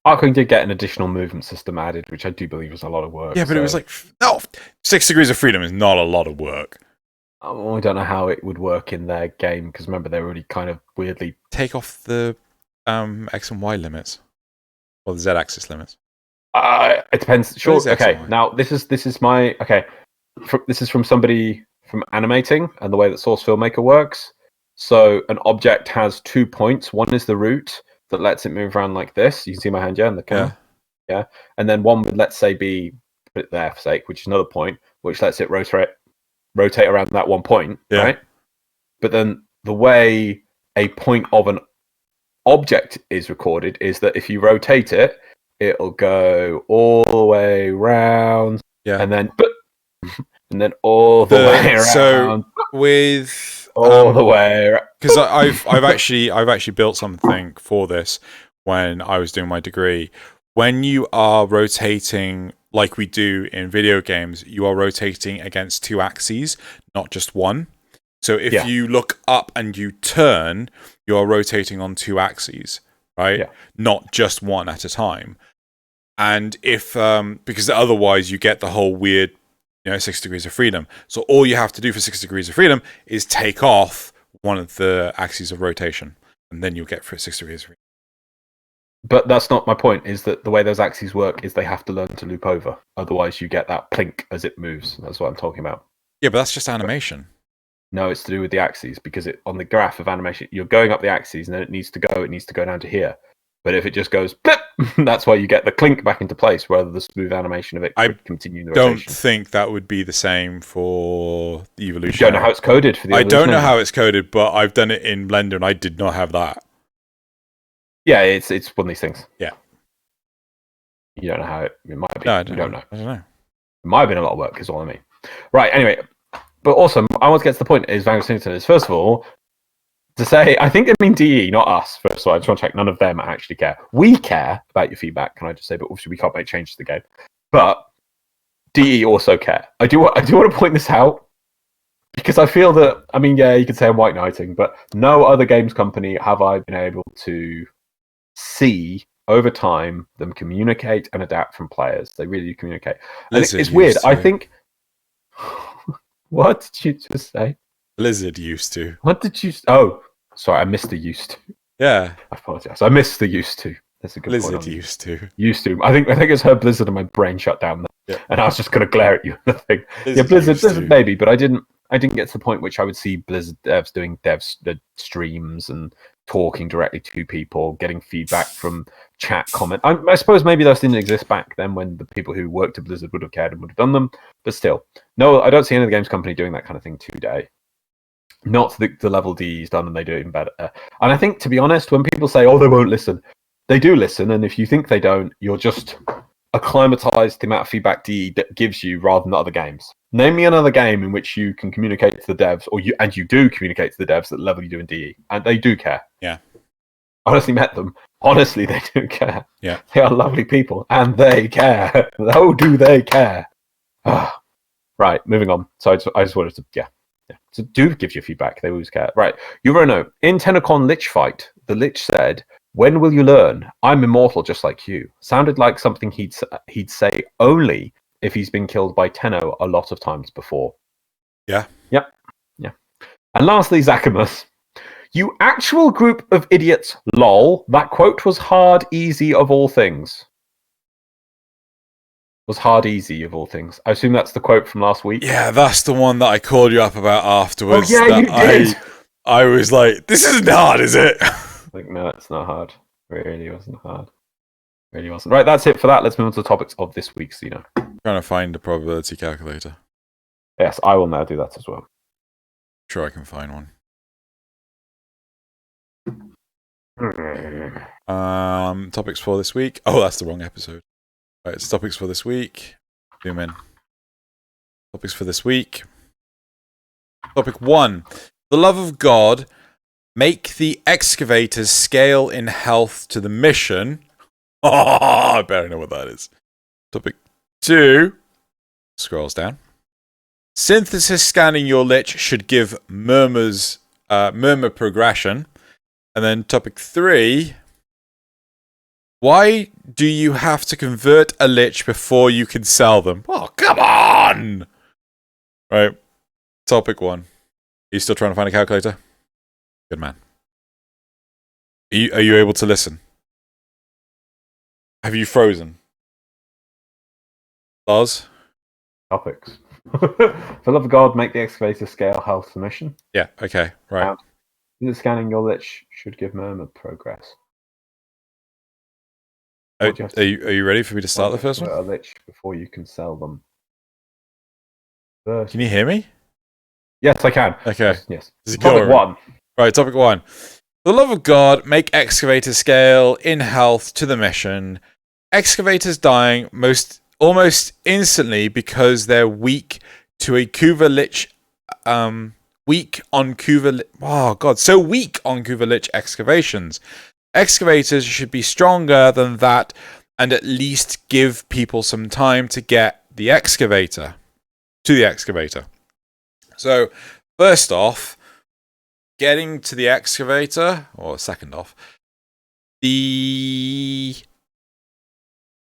Arkwing did get an additional movement system added, which I do believe was a lot of work. Yeah, but it was like, no, 6 degrees of freedom is not a lot of work. I don't know how it would work in their game, because remember, they were already kind of weirdly... Take off the X and Y limits. Or the Z-axis limits. It depends. Sure, okay. Now, this is my... Okay, this is from somebody from animating and the way that Source Filmmaker works. So, an object has 2 points. One is the root that lets it move around like this. You can see my hand, in the camera. Yeah. And then one would, let's say, be... Put it there for sake, which is another point, which lets it rotate around that 1 point, right? But then the way a point of an object is recorded is that if you rotate it, it'll go all the way around, and then all the way around. So with all the way around. Because I've actually built something for this when I was doing my degree. When you are rotating like we do in video games, you are rotating against 2 axes, not just one. So if you look up and you turn, you are rotating on 2 axes, right? Yeah. Not just one at a time. And if because otherwise you get the whole weird, 6 degrees of freedom. So all you have to do for 6 degrees of freedom is take off one of the axes of rotation, and then you'll get 6 degrees of freedom. But that's not my point, is that the way those axes work is they have to learn to loop over. Otherwise, you get that plink as it moves. That's what I'm talking about. Yeah, but that's just animation. No, it's to do with the axes, because on the graph of animation, you're going up the axes, and then it needs to go down to here. But if it just goes, blip, that's why you get the clink back into place, rather than the smooth animation of it continuing the rotation. I don't think that would be the same for the evolution. You don't know how it's coded for the evolution? I don't know how it's coded, but I've done it in Blender, and I did not have that. Yeah, it's one of these things. Yeah. You don't know how it might be. No, I don't know. It might have been a lot of work, is all I mean. Right, anyway. But also, I want to get to the point, is Van Singleton is, first of all, to say, I think they mean DE, not us, first of all. I just want to check, none of them actually care. We care about your feedback, can I just say, but obviously we can't make changes to the game. But DE also care. I do want to point this out, because I feel that, you could say I'm white knighting, but no other games company have I been able to see over time them communicate and adapt from players. They really do communicate. And it's weird. I think... What did you just say? Blizzard used to. What did you... Oh, sorry, I missed the used to. Yeah. I apologize. I missed the used to. That's a good Blizzard point. used to. Used to. I think it's her Blizzard and my brain shut down there. Yeah. And I was just going to glare at you. Blizzard maybe, but I didn't get to the point which I would see Blizzard devs doing streams and talking directly to people, getting feedback from chat comment. I suppose maybe those didn't exist back then when the people who worked at Blizzard would have cared and would have done them. But still, no, I don't see any of the games company doing that kind of thing today. Not to the level DE's done, and they do it even better. And I think, to be honest, when people say, oh, they won't listen, they do listen. And if you think they don't, you're just acclimatized to the amount of feedback DE gives you rather than other games. Name me another game in which you can communicate to the devs, and you do communicate to the devs at the level you do in DE, and they do care. Yeah. I honestly met them. Honestly, they do care. Yeah. They are lovely people, and they care. Oh, do they care? Right, moving on. So I just wanted to, yeah. So do give your feedback. They always care. Right, Eurono. In Tennocon Lich fight, the Lich said, "When will you learn? I'm immortal just like you." Sounded like something he'd say only if he's been killed by Tenno a lot of times before. Yeah. Yep. Yeah. And lastly, Zachamus. You actual group of idiots, lol. That quote was hard, easy of all things. Was hard, easy of all things. I assume that's the quote from last week. Yeah, that's the one that I called you up about afterwards. Oh, yeah, you did. I was like, this isn't hard, is it? Like, no, it's not hard. It really wasn't hard. It really wasn't. Right, that's it for that. Let's move on to the topics of this week's Xeno. Trying to find a probability calculator. Yes, I will now do that as well. Sure, I can find one. Topics for this week. Oh, that's the wrong episode. Right, it's topics for this week. Zoom in. Topics for this week. Topic 1. The love of God. Make the excavators scale in health to the mission. Oh, I better know what that is. Topic 2. Scrolls down. Synthesis scanning your lich should give murmur progression. And then topic 3. Why do you have to convert a lich before you can sell them? Oh, come on! Right. Topic 1. Are you still trying to find a calculator? Good man. Are you able to listen? Have you frozen? Loz? Topics. For the love of God, make the excavator scale health to mission. Yeah, okay, right. The scanning your lich should give murmur progress. Are you ready for me to start the first one? A lich before you can sell them. Can you hear me? Yes, I can. Okay. Yes. Topic 1. Right, topic 1. For the love of God, make excavators scale in health to the mission. Excavators dying almost instantly because they're weak to a Kuva Lich. Weak on Kuva Lich excavations. Excavators should be stronger than that and at least give people some time to get to the excavator. So, first off, getting to the excavator, or second off,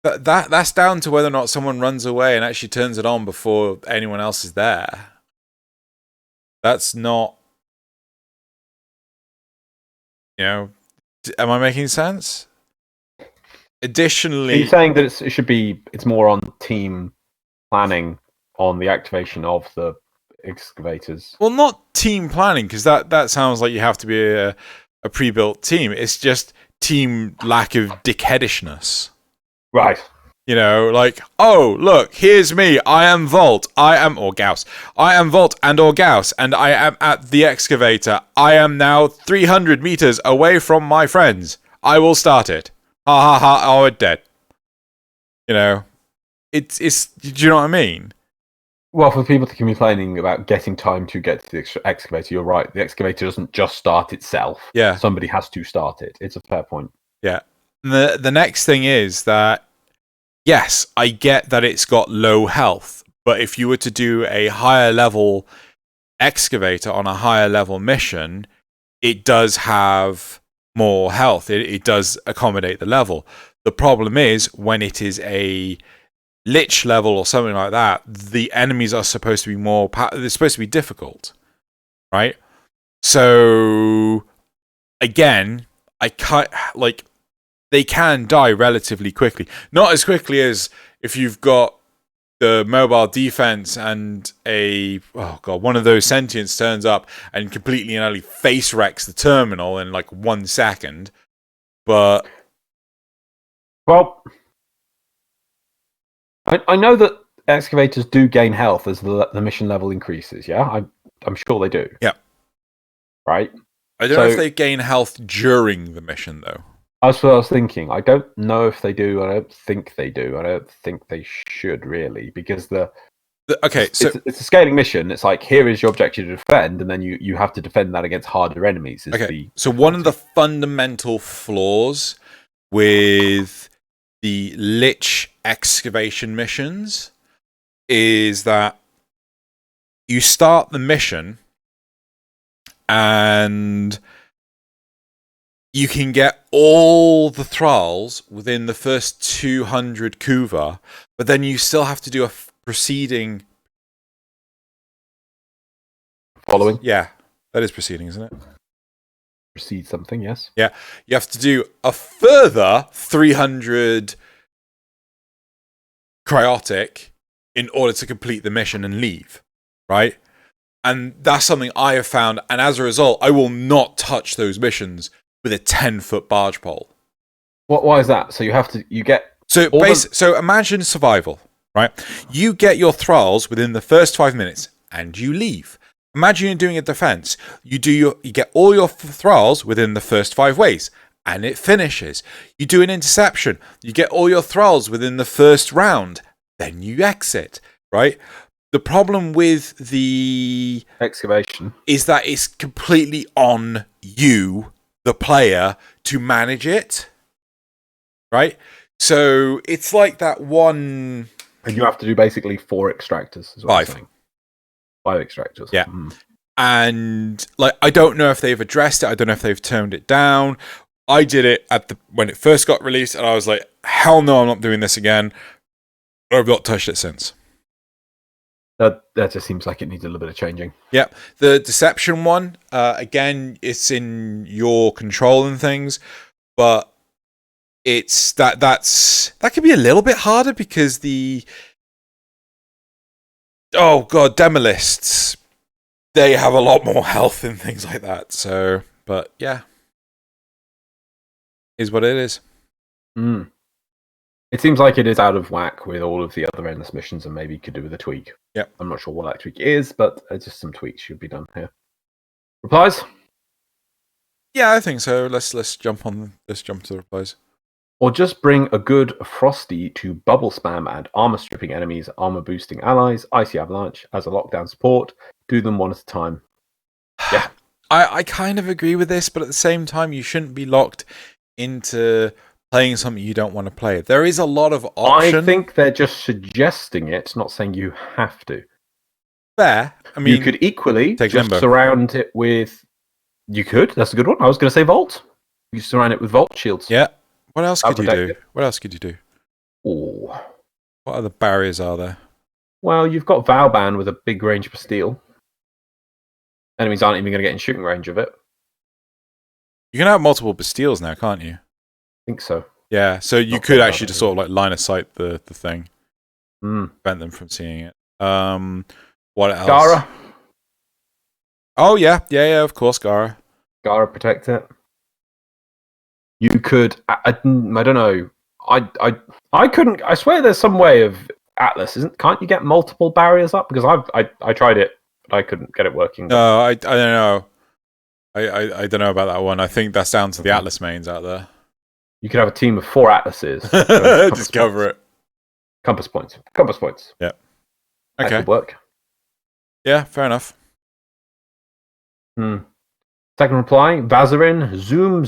that's down to whether or not someone runs away and actually turns it on before anyone else is there. That's not, am I making sense? Additionally, are you saying that it's more on team planning on the activation of the excavators? Well, not team planning, because that sounds like you have to be a pre-built team. It's just team lack of dickheadishness. Right. Like, oh, look, here's me. I am Volt. I am Orgaus. I am Volt and Orgaus, and I am at the excavator. I am now 300 meters away from my friends. I will start it. Ha ha ha, oh, it's dead. It's, do you know what I mean? Well, for people to be complaining about getting time to get to the excavator, you're right. The excavator doesn't just start itself. Yeah. Somebody has to start it. It's a fair point. Yeah. The next thing is that, yes, I get that it's got low health, but if you were to do a higher level excavator on a higher level mission, it does have more health. It does accommodate the level. The problem is when it is a Lich level or something like that, the enemies are supposed to be they're supposed to be difficult, right? So again, they can die relatively quickly. Not as quickly as if you've got the mobile defense and one of those sentients turns up and completely and utterly face wrecks the terminal in like 1 second. But well, I know that excavators do gain health as the mission level increases. Yeah, I'm sure they do. Yeah. Right. I don't know if they gain health during the mission though. That's what I was thinking. I don't know if they do. I don't think they do. I don't think they should really, because Okay, so it's a scaling mission. It's like, here is your objective to defend, and then you have to defend that against harder enemies. okay, so one of the fundamental flaws with the Lich excavation missions is that you start the mission and you can get all the thralls within the first 200 Kuva, but then you still have to do a proceeding. Following? Yeah, that is proceeding, isn't it? Proceed something, yes. Yeah, you have to do a further 300 cryotic in order to complete the mission and leave, right? And that's something I have found, and as a result, I will not touch those missions with a 10-foot barge pole. Why is that? So you get... So imagine survival, right? You get your thralls within the first 5 minutes, and you leave. Imagine you're doing a defense. You get all your thralls within the first 5 ways, and it finishes. You do an interception. You get all your thralls within the first round, then you exit, right? The problem with the excavation is that it's completely on you, the player, to manage it, right? So it's like that one... And you have to do basically 4 extractors as well. 5. 5 extractors. Yeah. And like, I don't know if they've addressed it. I don't know if they've toned it down. I did it when it first got released, and I was like, hell no, I'm not doing this again. I've not touched it since. That just seems like it needs a little bit of changing. Yeah. The deception one, again, it's in your control and things, but it's that can be a little bit harder because Demolists, they have a lot more health and things like that. So, but yeah, is what it is. It seems like it is out of whack with all of the other endless missions, and maybe could do with a tweak. Yep. I'm not sure what that tweak is, but just some tweaks should be done here. Replies? Yeah, I think so. Let's jump to the replies. Or just bring a good Frosty to bubble spam and armor stripping enemies, armor boosting allies, Icy Avalanche as a lockdown support. Do them one at a time. Yeah. I kind of agree with this, but at the same time, you shouldn't be locked into playing something you don't want to play. There is a lot of option. I think they're just suggesting it, not saying you have to. Fair. I mean, you could equally take just Limbo. Surround it with... You could. That's a good one. I was going to say Vault. You surround it with Vault shields. Yeah. What else could you do? What else could you do? Oh. What other barriers are there? Well, you've got Valban with a big range of steel. Enemies aren't even going to get in shooting range of it. You can have multiple Bastilles now, can't you? I think so. Yeah, so you could actually just sort of like line of sight the thing. Prevent them from seeing it. What else? Gara. Oh, yeah, of course, Gara. Gara protect it. You could... I don't know. I couldn't... I swear there's some way of Atlas, can't you get multiple barriers up? Because I tried it, but I couldn't get it working. No, I don't know. I don't know about that one. I think that's down to the Atlas mains out there. You could have a team of 4 Atlases. Just cover it. Compass points. Yeah. Okay. That could work. Yeah, fair enough. Second reply, Vazarin, zoom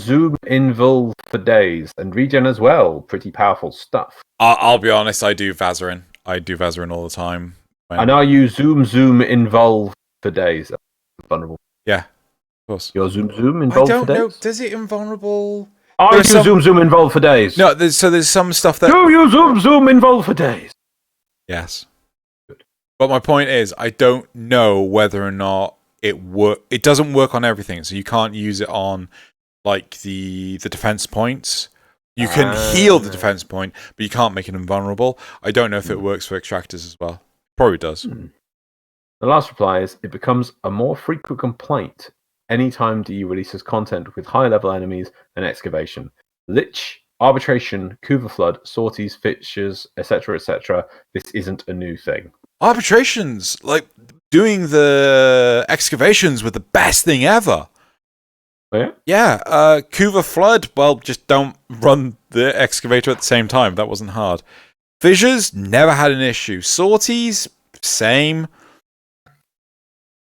invul for days, and regen as well. Pretty powerful stuff. I'll be honest, I do Vazarin. I do Vazarin all the time. I know you zoom invul for days. Vulnerable. Yeah, of course. Your zoom invul for days? I don't know. Does it invulnerable? I do zoom invul for days. No, there's some stuff that... Do you zoom invul for days? Yes. Good. But my point is, I don't know whether or not it doesn't work on everything, so you can't use it on like the defense points. You can heal the defense point, but you can't make it invulnerable. I don't know if it works for extractors as well. Probably does. The last reply is, it becomes a more frequent complaint anytime DE releases content with high-level enemies and excavation. Lich, arbitration, Kuva flood, sorties, fixtures, etc. This isn't a new thing. Arbitrations, like doing the excavations, were the best thing ever. Oh, yeah? Yeah, Kuva Flood, well, just don't run the excavator at the same time. That wasn't hard. Fissures, never had an issue. Sorties, same.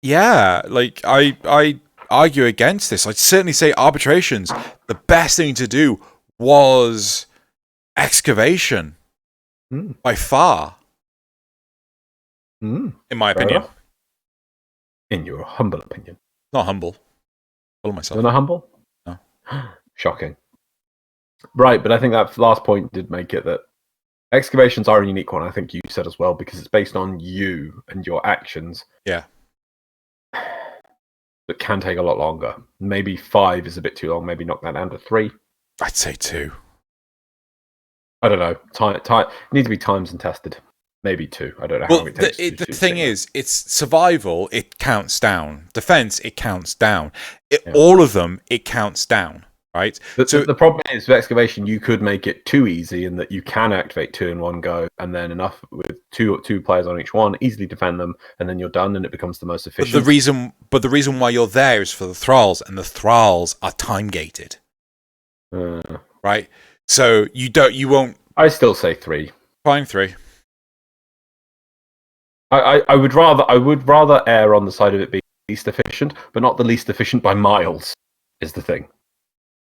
Yeah, like, I argue against this. I'd certainly say arbitrations, the best thing to do was excavation. By far. In my opinion. Enough. In your humble opinion. Not humble. Full of myself. You're not humble? No. Shocking. Right, but I think that last point did make it that excavations are a unique one, I think you said as well, because it's based on you and your actions. Yeah. It can take a lot longer. Maybe 5 is a bit too long. Maybe knock that down to 3. I'd say 2. I don't know. Time needs to be times and tested. Maybe 2. I don't know how long it takes. The thing is, it's survival, it counts down. Defense, it counts down. All of them, it counts down, right? So the problem is, with excavation, you could make it too easy in that you can activate 2 in one go, and then enough with two players on each one, easly defend them, and then you're done, and it becomes the most efficient. But the reason why you're there is for the thralls, and the thralls are time gated, right? So you won't. I still say 3. Fine, 3. I would rather err on the side of it being least efficient, but not the least efficient by miles. Is the thing.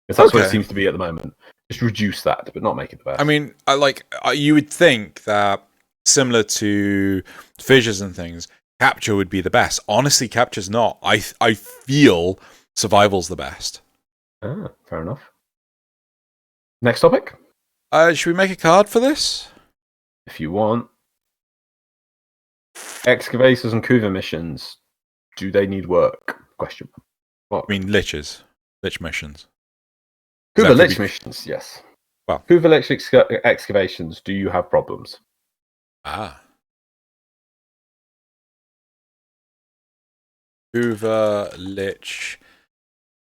Because that's what it seems to be at the moment. Just reduce that, but not make it the best. I mean, you would think that similar to fissures and things, capture would be the best. Honestly, capture's not. I feel survival's the best. Fair enough. Next topic. Should we make a card for this? If you want. Excavators and Kuva missions. Do they need work? Question. What? I mean, Liches. Lich missions. Kuva Lich missions, yes. Well. Kuva Lich excavations, do you have problems? Kuva Lich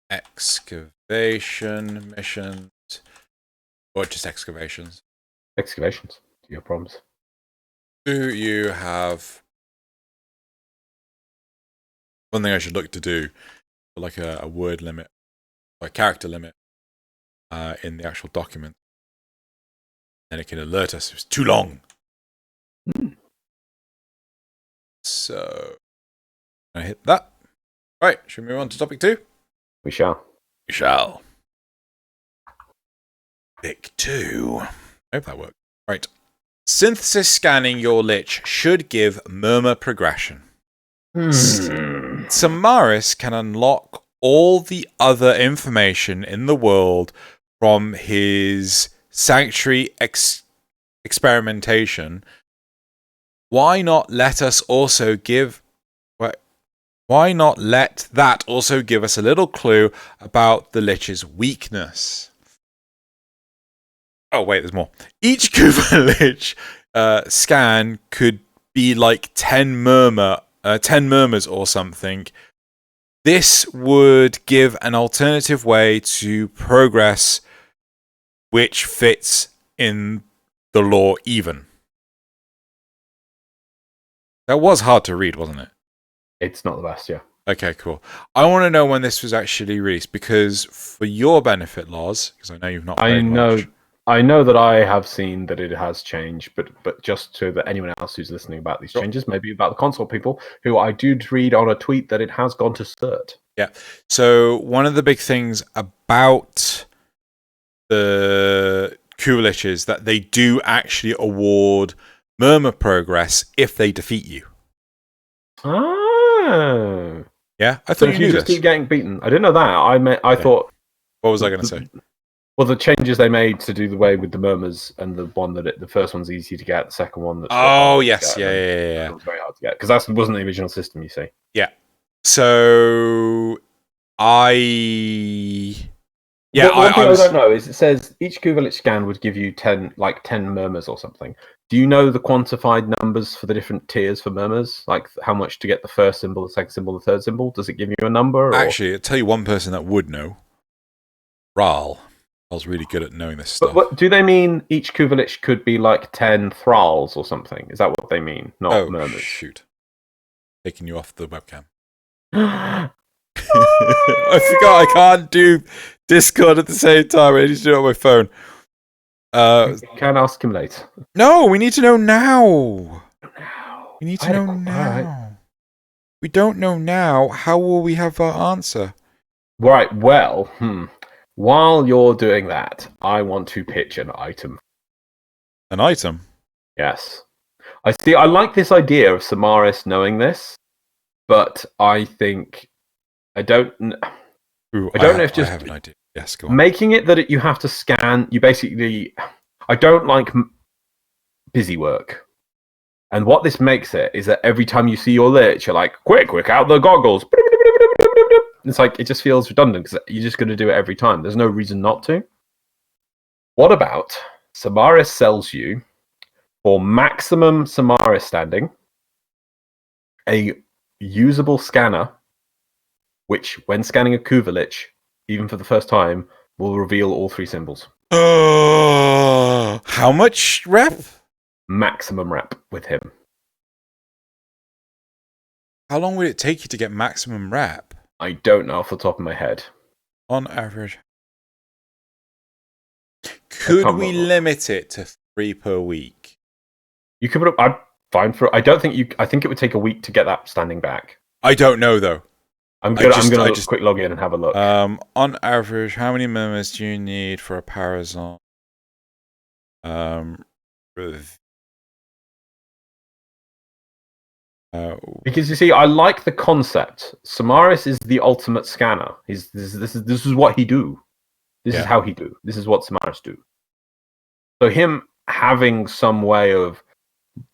excavation missions. Or just excavations? Excavations. Do you have problems? Do you have... One thing I should look to do, like a word limit, or a character limit, in the actual document. And it can alert us if it's too long. So, I hit that. Right, should we move on to topic 2? We shall. We shall. Topic 2. I hope that worked. Right. Synthesis scanning your Lich should give murmur progression. Samaris can unlock all the other information in the world from his sanctuary experimentation. Why not let us also give... Why not let that also give us a little clue about the Lich's weakness? Oh, wait, there's more. Each Kuva Lich scan could be like 10 murmurs or something. This would give an alternative way to progress which fits in the lore even. That was hard to read, wasn't it? It's not the best, yeah. Okay, cool. I want to know when this was actually released, because for your benefit, Loz, because I know you've not played much. I know that I have seen that it has changed, but just so that anyone else who's listening about these changes, maybe about the console people, who I did read on a tweet that it has gone to cert. Yeah. So one of the big things about the Kuva Lich is that they do actually award murmur progress if they defeat you. Oh. Yeah, I thought so if you just keep getting beaten. I didn't know that. I thought. What was I going to say? Well, the changes they made to do the way with the murmurs, and the one that the first one's easy to get, the second one that's yes, yeah. It was very hard to get because that wasn't the original system. You see. Yeah. So one thing I don't know is it says each Kuva Lich scan would give you 10 murmurs or something. Do you know the quantified numbers for the different tiers for murmurs? Like how much to get the first symbol, the second symbol, the third symbol? Does it give you a number? Or? Actually, I'll tell you one person that would know. Rahl. I was really good at knowing this stuff. But do they mean each Kuva Lich could be like 10 thralls or something? Is that what they mean? Not murmurs. Shoot. Taking you off the webcam. I forgot I can't do Discord at the same time. I need to do it on my phone. You can ask him later. No, we need to know now. We need to know now. Right. We don't know now. How will we have our answer? Right, well, while you're doing that, I want to pitch an item. An item? Yes. I like this idea of Samaris knowing this, but I think I don't know if just I have an idea. Yes, go on. making it that you have to scan. You basically, I don't like busy work, and what this makes it is that every time you see your lich, you're like, quick out the goggles. It's like it just feels redundant because you're just going to do it every time. There's no reason not to. What about Samaris sells you for maximum Samaris standing a usable scanner, which, when scanning a Kuva Lich, even for the first time, will reveal all 3 symbols. How much rep? Maximum rep with him. How long would it take you to get maximum rep? I don't know off the top of my head. On average. Could we limit it to 3 per week? You could put up. I'm fine for. I don't think you. I think it would take a week to get that standing back. I don't know though. I'm gonna quick log in and have a look. On average, how many murmurs do you need for a Parazon? Because you see, I like the concept. Samaris is the ultimate scanner. This is what he do. This is how he do. This is what Samaris do. So him having some way of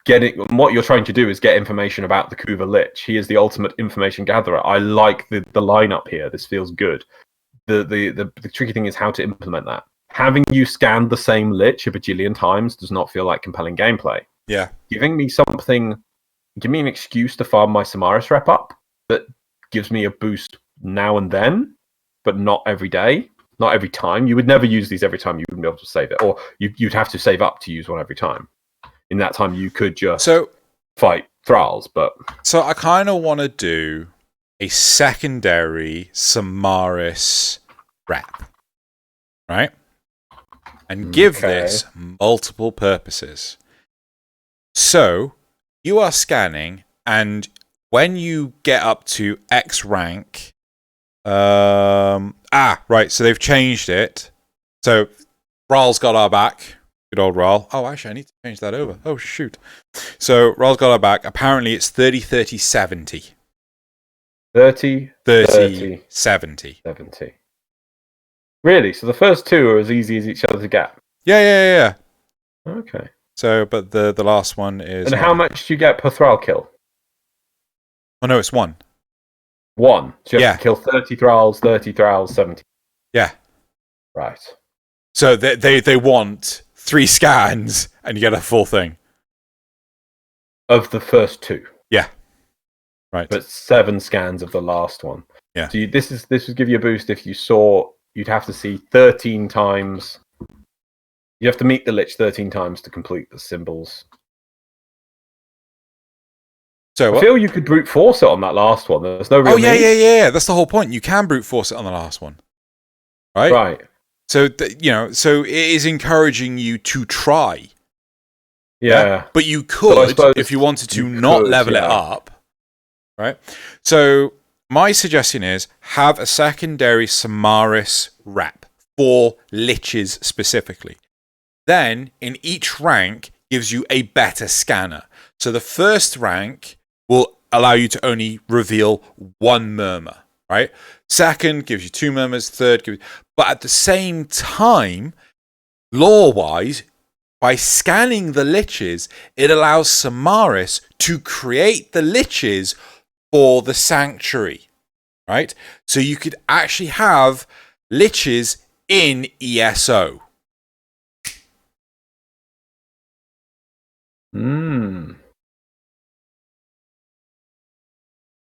getting what you're trying to do is get information about the Kuva Lich. He is the ultimate information gatherer. I like the lineup here. This feels good. The tricky thing is how to implement that. Having you scan the same Lich a bajillion times does not feel like compelling gameplay. Yeah. Giving me something, give me an excuse to farm my Samaris rep up that gives me a boost now and then, but not every day, not every time. You would never use these every time. You wouldn't be able to save it, or you'd have to save up to use one every time. In that time, you could just fight Thralls, but... So I kind of want to do a secondary Samaris rep, right? And give this multiple purposes. So, you are scanning, and when you get up to X rank... right, so they've changed it. So, Rahl's got our back. Good old Rahl. Oh, actually, I need to change that over. Oh, shoot. So, Rahl's got our back. Apparently, it's 30, 30, 70. 30, 30, 70. 70. Really? So the first 2 are as easy as each other to get? Yeah. Okay. So, but the last one is... And how much do you get per Thrall kill? Oh, no, it's 1. 1? So you have to kill 30 Thralls, 70. Yeah. Right. So they want 3 scans, and you get a full thing. Of the first 2? Yeah. Right. But 7 scans of the last one. Yeah. So this would give you a boost if you saw... You'd have to see 13 times... You have to meet the Lich 13 times to complete the symbols. So I feel you could brute force it on that last one. There's no real need. Yeah. That's the whole point. You can brute force it on the last one. Right? Right. So, so it is encouraging you to try. Yeah. But you could, if you wanted to, not level it up. Right? So, my suggestion is have a secondary Samaris rep for Liches specifically. Then, in each rank, gives you a better scanner. So the first rank will allow you to only reveal 1 murmur, right? Second gives you 2 murmurs. Third gives... But at the same time, lore-wise, by scanning the Liches, it allows Samaris to create the Liches for the Sanctuary, right? So you could actually have Liches in ESO.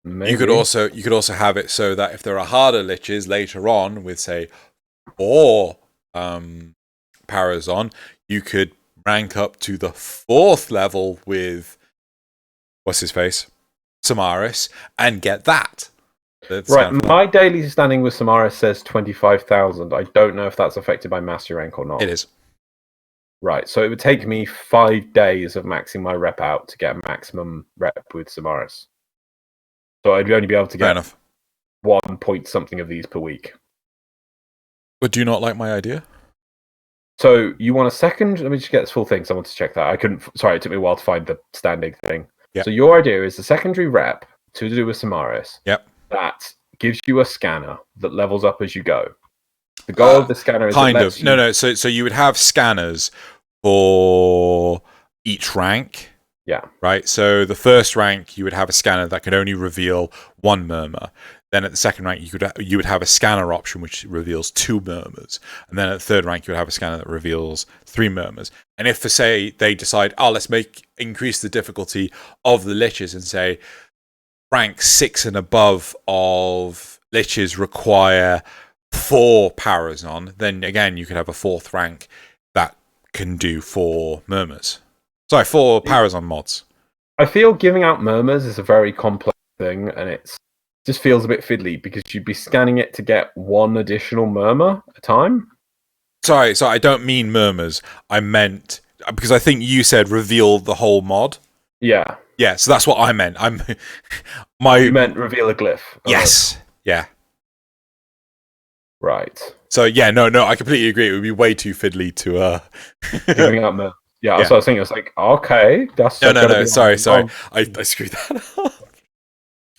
Maybe. You could also have it so that if there are harder Liches later on with, say, 4 Parazon, you could rank up to the 4th level with what's his face? Samaris, and get that. Right, my daily standing with Samaris says 25,000. I don't know if that's affected by mastery rank or not. It is. Right, so it would take me 5 days of maxing my rep out to get a maximum rep with Samaris. So I'd only be able to get 1 point something of these per week. But do you not like my idea? So you want a second? Let me just get this full thing, so I want to check that. I couldn't. Sorry, it took me a while to find the standing thing. Yep. So your idea is a secondary rep to do with Samaris. Yep. That gives you a scanner that levels up as you go. The goal of the scanner is kind of. No. So you would have scanners for each rank. Yeah. Right. So the first rank, you would have a scanner that could only reveal 1 murmur. Then at the second rank, you would have a scanner option which reveals 2 murmurs, and then at the third rank, you would have a scanner that reveals 3 murmurs. And if, for say, they decide, let's increase the difficulty of the liches, and say rank 6 and above of liches require 4 Parazon, then again you could have a 4th rank that can do 4 murmurs. Sorry, 4 Parazon mods. I feel giving out murmurs is a very complex thing, and it just feels a bit fiddly because you'd be scanning it to get 1 additional murmur at a time. Sorry, I don't mean murmurs. I meant, because I think you said reveal the whole mod. Yeah. Yeah, so that's what I meant. You meant reveal a glyph. Yes. Yeah. Right. So yeah, no, I completely agree. It would be way too fiddly to giving out murmurs. Yeah, that's what I was thinking. I was like, okay, that's no. Sorry. I screwed that up.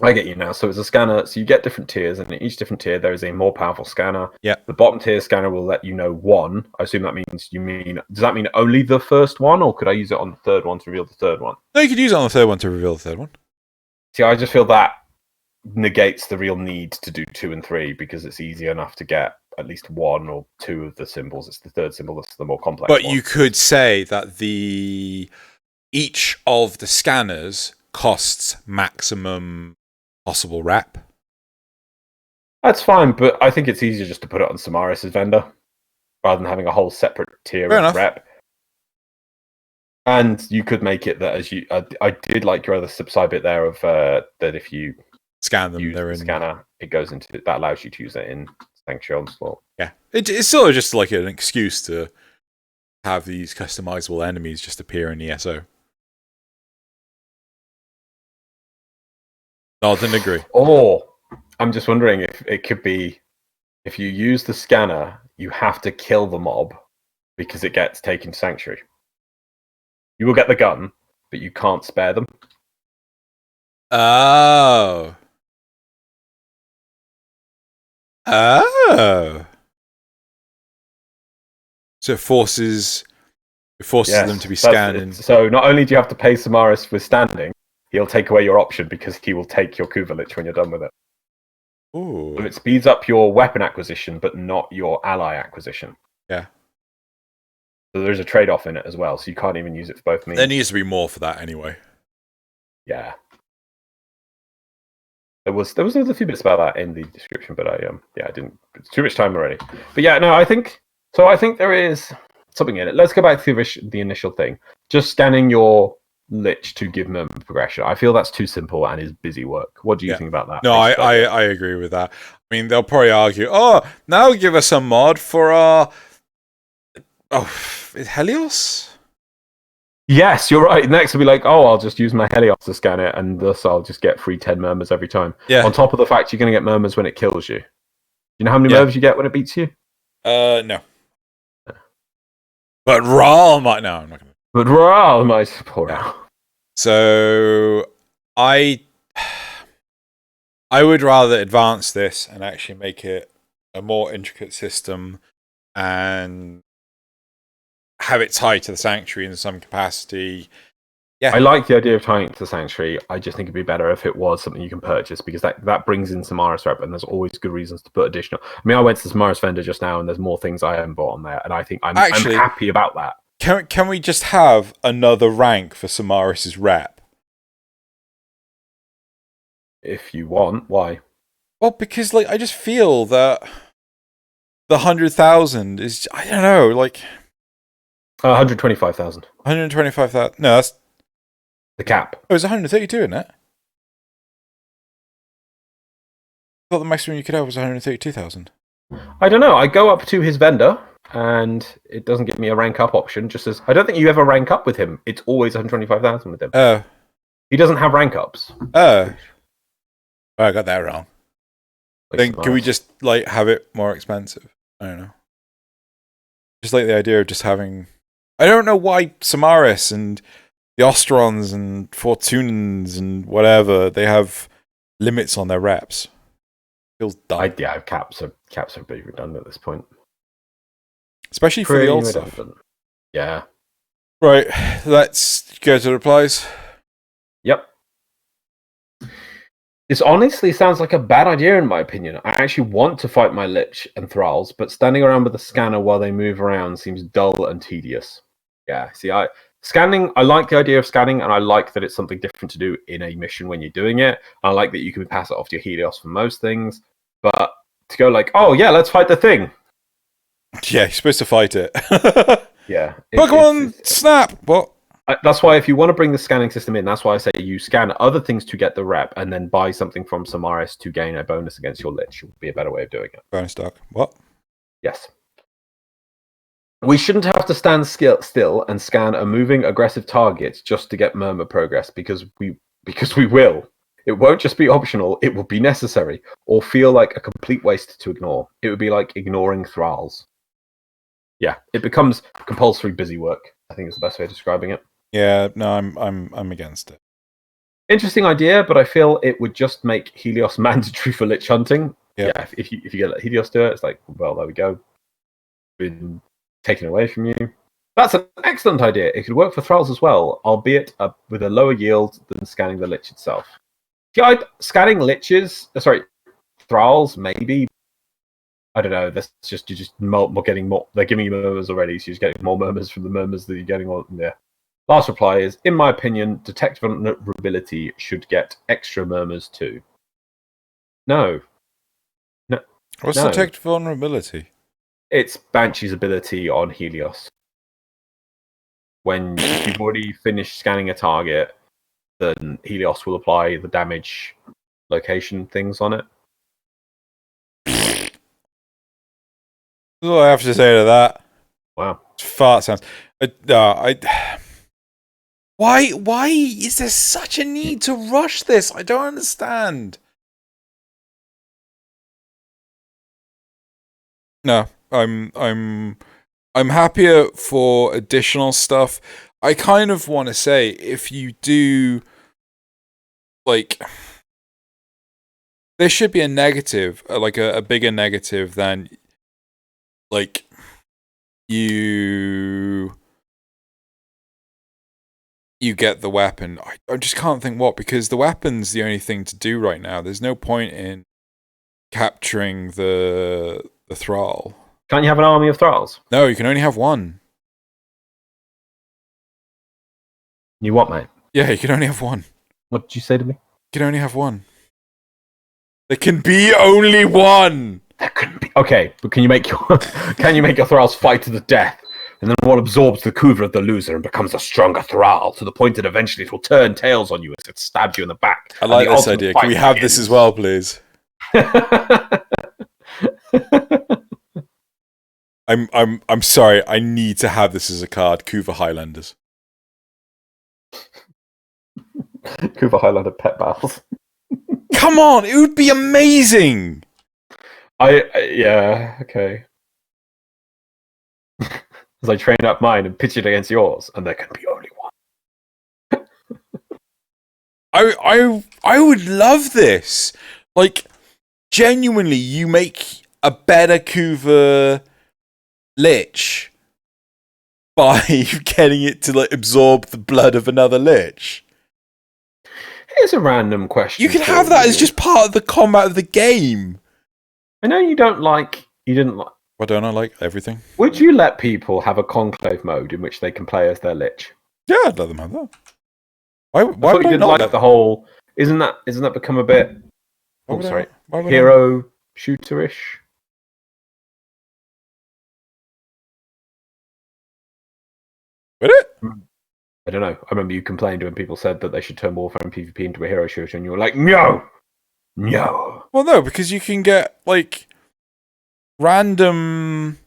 I get you now. So it's a scanner. So you get different tiers, and in each different tier there is a more powerful scanner. Yeah. The bottom tier scanner will let you know 1. I assume that means does that mean only the first one, or could I use it on the third one to reveal the third one? No, you could use it on the third one to reveal the third one. See, I just feel that negates the real need to do 2 and 3 because it's easy enough to get at least 1 or 2 of the symbols. It's the third symbol that's the more complex But one. You could say that each of the scanners costs maximum possible rep. That's fine, but I think it's easier just to put it on Samaris' vendor rather than having a whole separate tier of rep. And you could make it that as I did like your other side bit there of that if you scan them, use the scanner, it goes into that allows you to use it in Sanctuary Onslaught. Yeah, it's sort of just like an excuse to have these customizable enemies just appear in ESO. No, I didn't agree. Or I'm just wondering if it could be if you use the scanner, you have to kill the mob because it gets taken to Sanctuary. You will get the gun, but you can't spare them. Oh. So it forces them to be scanned. So not only do you have to pay Samaris with standing, he'll take away your option because he will take your Kuva Lich when you're done with it. Ooh. So it speeds up your weapon acquisition, but not your ally acquisition. Yeah. So there's a trade-off in it as well, so you can't even use it for both means. There needs to be more for that anyway. Yeah. There was a few bits about that in the description, but I didn't. It's too much time already. But yeah, no, I think there is something in it. Let's go back to the initial thing. Just scanning your Lich to give murmur progression. I feel that's too simple and is busy work. What do you think about that? No, I agree with that. I mean, they'll probably argue, now give us a mod for our Helios? Yes, you're right. Next will be like, I'll just use my Helios to scan it, and thus I'll just get free 10 murmurs every time. Yeah. On top of the fact you're going to get murmurs when it kills you. You know how many murmurs you get when it beats you? No. But Rahl might. No, I'm not going to. But Rahl might. Poor Rahl. So I would rather advance this and actually make it a more intricate system and have it tied to the Sanctuary in some capacity. Yeah, I like the idea of tying it to the Sanctuary. I just think it'd be better if it was something you can purchase because that brings in Samaris rep, and there's always good reasons to put additional. I mean, I went to the Samaris vendor just now, and there's more things I haven't bought on there, and I think I'm happy about that. Can we just have another rank for Samaris' rep? If you want, why? Well, because I just feel that the 100,000 is, I don't know, 125,000. 125,000. No, that's the cap. Oh, it's 132, isn't it? thought the maximum you could have was 132,000. I don't know. I go up to his vendor, and it doesn't give me a rank up option. Just as I don't think you ever rank up with him. It's always 125,000 with him. Oh. He doesn't have rank ups. Oh. I got that wrong. Then Nice. can we just like have it more expensive? I don't know. Just like the idea of just having. I don't know why Samaris and the Ostrons and Fortunans and whatever they have limits on their reps. Feels dumb. Yeah, caps are pretty redundant at this point. Especially for the old stuff. Yeah. Right, let's go to the replies. Yep. This honestly sounds like a bad idea in my opinion. I actually want to fight my Lich and Thralls, but standing around with the scanner while they move around seems dull and tedious. Yeah, see, I like the idea of scanning, and I like that it's something different to do in a mission when you're doing it. I like that you can pass it off to your Helios for most things, but to go like, oh yeah, let's fight the thing. Yeah, you're supposed to fight it. Yeah. Pokemon Snap! What? That's why if you want to bring the scanning system in, that's why I say you scan other things to get the rep and then buy something from Samaris to gain a bonus against your Lich. It would be a better way of doing it. Bonus stock. What? Yes. We shouldn't have to stand still and scan a moving aggressive target just to get murmur progress because we will. It won't just be optional, it will be necessary or feel like a complete waste to ignore. It would be like ignoring Thralls. Yeah, it becomes compulsory busy work, I think is the best way of describing it. Yeah, no, I'm against it. Interesting idea, but I feel it would just make Helios mandatory for Lich hunting. Yep. Yeah, if you get Helios do it, it's like, well, there we go. Been taken away from you. That's an excellent idea. It could work for Thralls as well, albeit with a lower yield than scanning the Lich itself. Yeah, scanning Thralls, maybe. I don't know. That's just you're just getting more. They're giving you murmurs already, so you're just getting more murmurs from the murmurs that you're getting on there. Last reply is, in my opinion, detect vulnerability should get extra murmurs too. No. What's detect vulnerability? It's Banshee's ability on Helios. When you've already finished scanning a target, then Helios will apply the damage location things on it. That's all I have to say to that. Wow. Fart sounds. Why is there such a need to rush this? I don't understand. No, I'm happier for additional stuff. I kind of want to say if you do like there should be a negative, like a bigger negative than like you get the weapon. I just can't think what, because the weapon's the only thing to do right now. There's no point in capturing the Thrall. Can't you have an army of Thralls? No, you can only have one. You what, mate? Yeah, you can only have one. What did you say to me? You can only have one. There can be only one. There couldn't be. Okay, but can you make your Thralls fight to the death? And then one absorbs the Kuva of the loser and becomes a stronger Thrall to the point that eventually it will turn tails on you as it stabs you in the back. I like this idea. Can we have this as well, please? I'm sorry. I need to have this as a card. Kuva Highlanders. Kuva Highlander pet battles. Come on, it would be amazing. Yeah, okay. As I train up mine and pitch it against yours, and there can be only one. I would love this. Like, genuinely, you make a better Kuva Lich by getting it to like absorb the blood of another Lich. Here's a random question. You can have that as just part of the combat of the game. I know you didn't like. Why don't I like everything? Would you let people have a conclave mode in which they can play as their Lich? Yeah, I'd let them have that. Why would you I not like the whole? Isn't that become a bit? Oh, sorry. Hero shooterish. Would it? I don't know. I remember you complained when people said that they should turn Warframe PvP into a hero shooter, and you were like, no. No. Well, no, because you can get like random.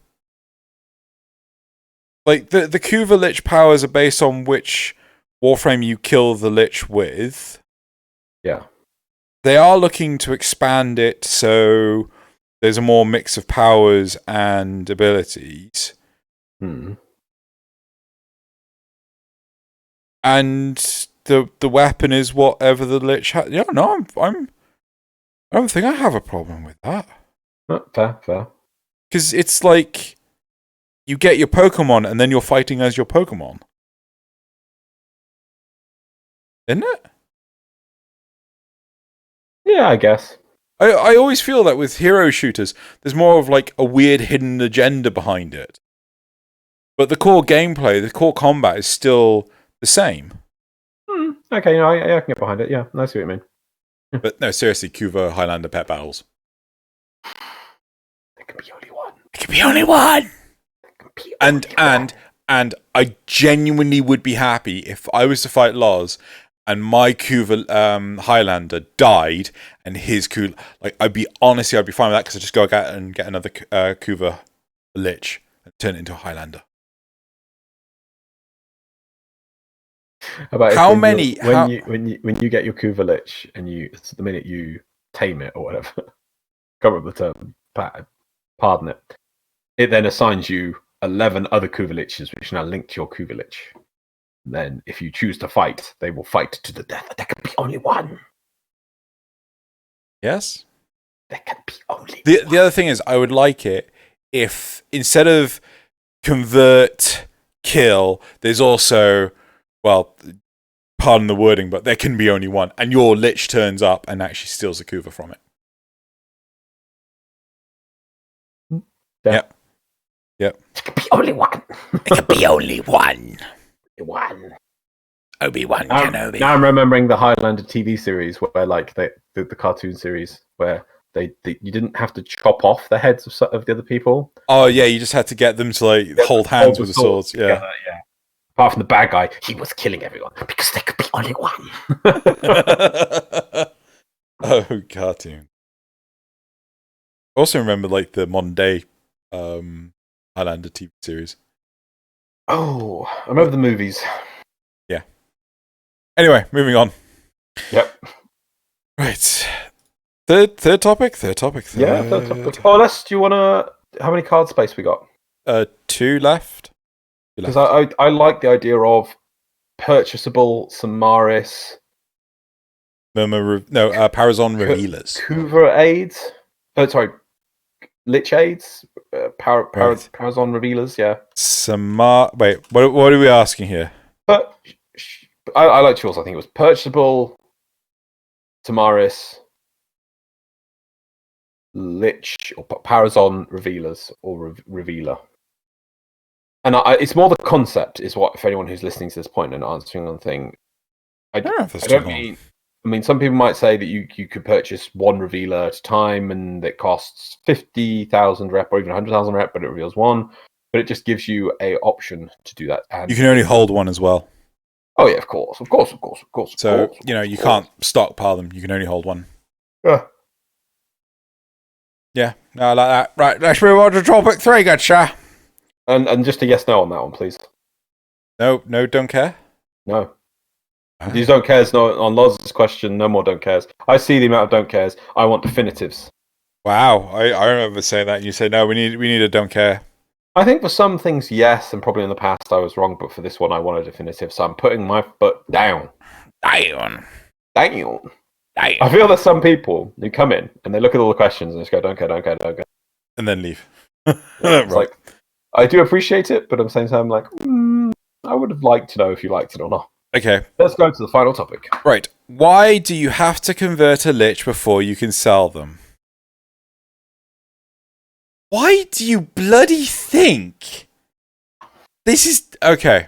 Like the Kuva Lich powers are based on which Warframe you kill the Lich with. Yeah. They are looking to expand it so there's a more mix of powers and abilities. And the weapon is whatever the Lich has. Yeah, no, I don't think I have a problem with that. Fair. Because it's like you get your Pokemon and then you're fighting as your Pokemon. Isn't it? Yeah, I guess. I always feel that with hero shooters, there's more of like a weird hidden agenda behind it. But the core gameplay, the core combat is still the same. Okay, I can get behind it. Yeah, I see what you mean. But no, seriously, Kuva Highlander pet battles. There can be only one. It can be only one. And I genuinely would be happy if I was to fight Loz and my Kuva Highlander died and his Kuva, like I'd be fine with that because I just go out and get another Kuva Lich and turn it into a Highlander. How many? When you get your Kuva Lich and it's the minute you tame it or whatever, come up with the term, pardon it. It then assigns you 11 other Kuva Liches, which now link to your Kuva Lich. Then, if you choose to fight, they will fight to the death. There can be only one. Yes. There can be only one. The other thing is, I would like it if instead of convert, kill, there's also, well, pardon the wording, but there can be only one, and your Lich turns up and actually steals a Kuva from it. Yeah. Yep. There can be only one. There can be only one. One. Obi-Wan Kenobi. Now I'm remembering the Highlander TV series where, like, the cartoon series where you didn't have to chop off the heads of the other people. Oh yeah, you just had to get them to like hold hands with the swords. Yeah. Apart from the bad guy, he was killing everyone because there could be only one. Oh, cartoon. I also remember like the modern day Highlander TV series. Oh, I remember the movies. Yeah. Anyway, moving on. Yep. Right. Third topic. Yeah, third topic. Oh, do you want to? How many card space we got? 2 left. Because I like the idea of purchasable Samaris. Parazon Revealers. Kuva aids. Oh, sorry. Lich aids. Parazon Revealers. Yeah. Wait. What are we asking here? But I like yours. I think it was purchasable Samaris. Lich or Parazon Revealers or Revealer. And it's more the concept is what, for anyone who's listening to this point and answering on thing. I mean, some people might say that you could purchase one revealer at a time and it costs 50,000 rep or even 100,000 rep, but it reveals one. But it just gives you a option to do that. And you can only hold one as well. Oh yeah, of course. So you can't stockpile them. You can only hold one. Yeah, no, I like that. Right, let's move on to topic 3, good sir. And just a yes/no on that one, please. No, don't care. No. These don't cares. No, on Loz's question, no more don't cares. I see the amount of don't cares. I want definitives. Wow, I remember saying that. And you say no. We need a don't care. I think for some things, yes, and probably in the past I was wrong, but for this one, I want a definitive. So I'm putting my foot down. Down. I feel there's some people who come in and they look at all the questions and just go, don't care. And then leave. It's like, I do appreciate it, but at the same time, I'm like, I would have liked to know if you liked it or not. Okay. Let's go to the final topic. Right. Why do you have to convert a Lich before you can sell them? Why do you bloody think? This is... Okay.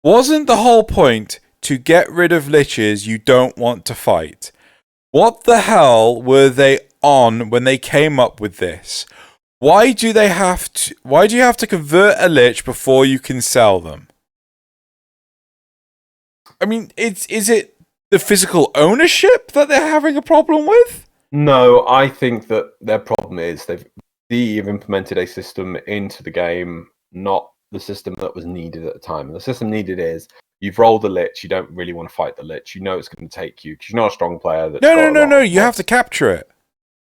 Wasn't the whole point to get rid of Liches you don't want to fight? What the hell were they on when they came up with this? Why do you have to convert a Lich before you can sell them? I mean, is it the physical ownership that they're having a problem with? No, I think that their problem is they've implemented a system into the game, not the system that was needed at the time. And the system needed is you've rolled the Lich, you don't really want to fight the Lich. You know it's going to take you because you're not a strong player. No. You have to capture it.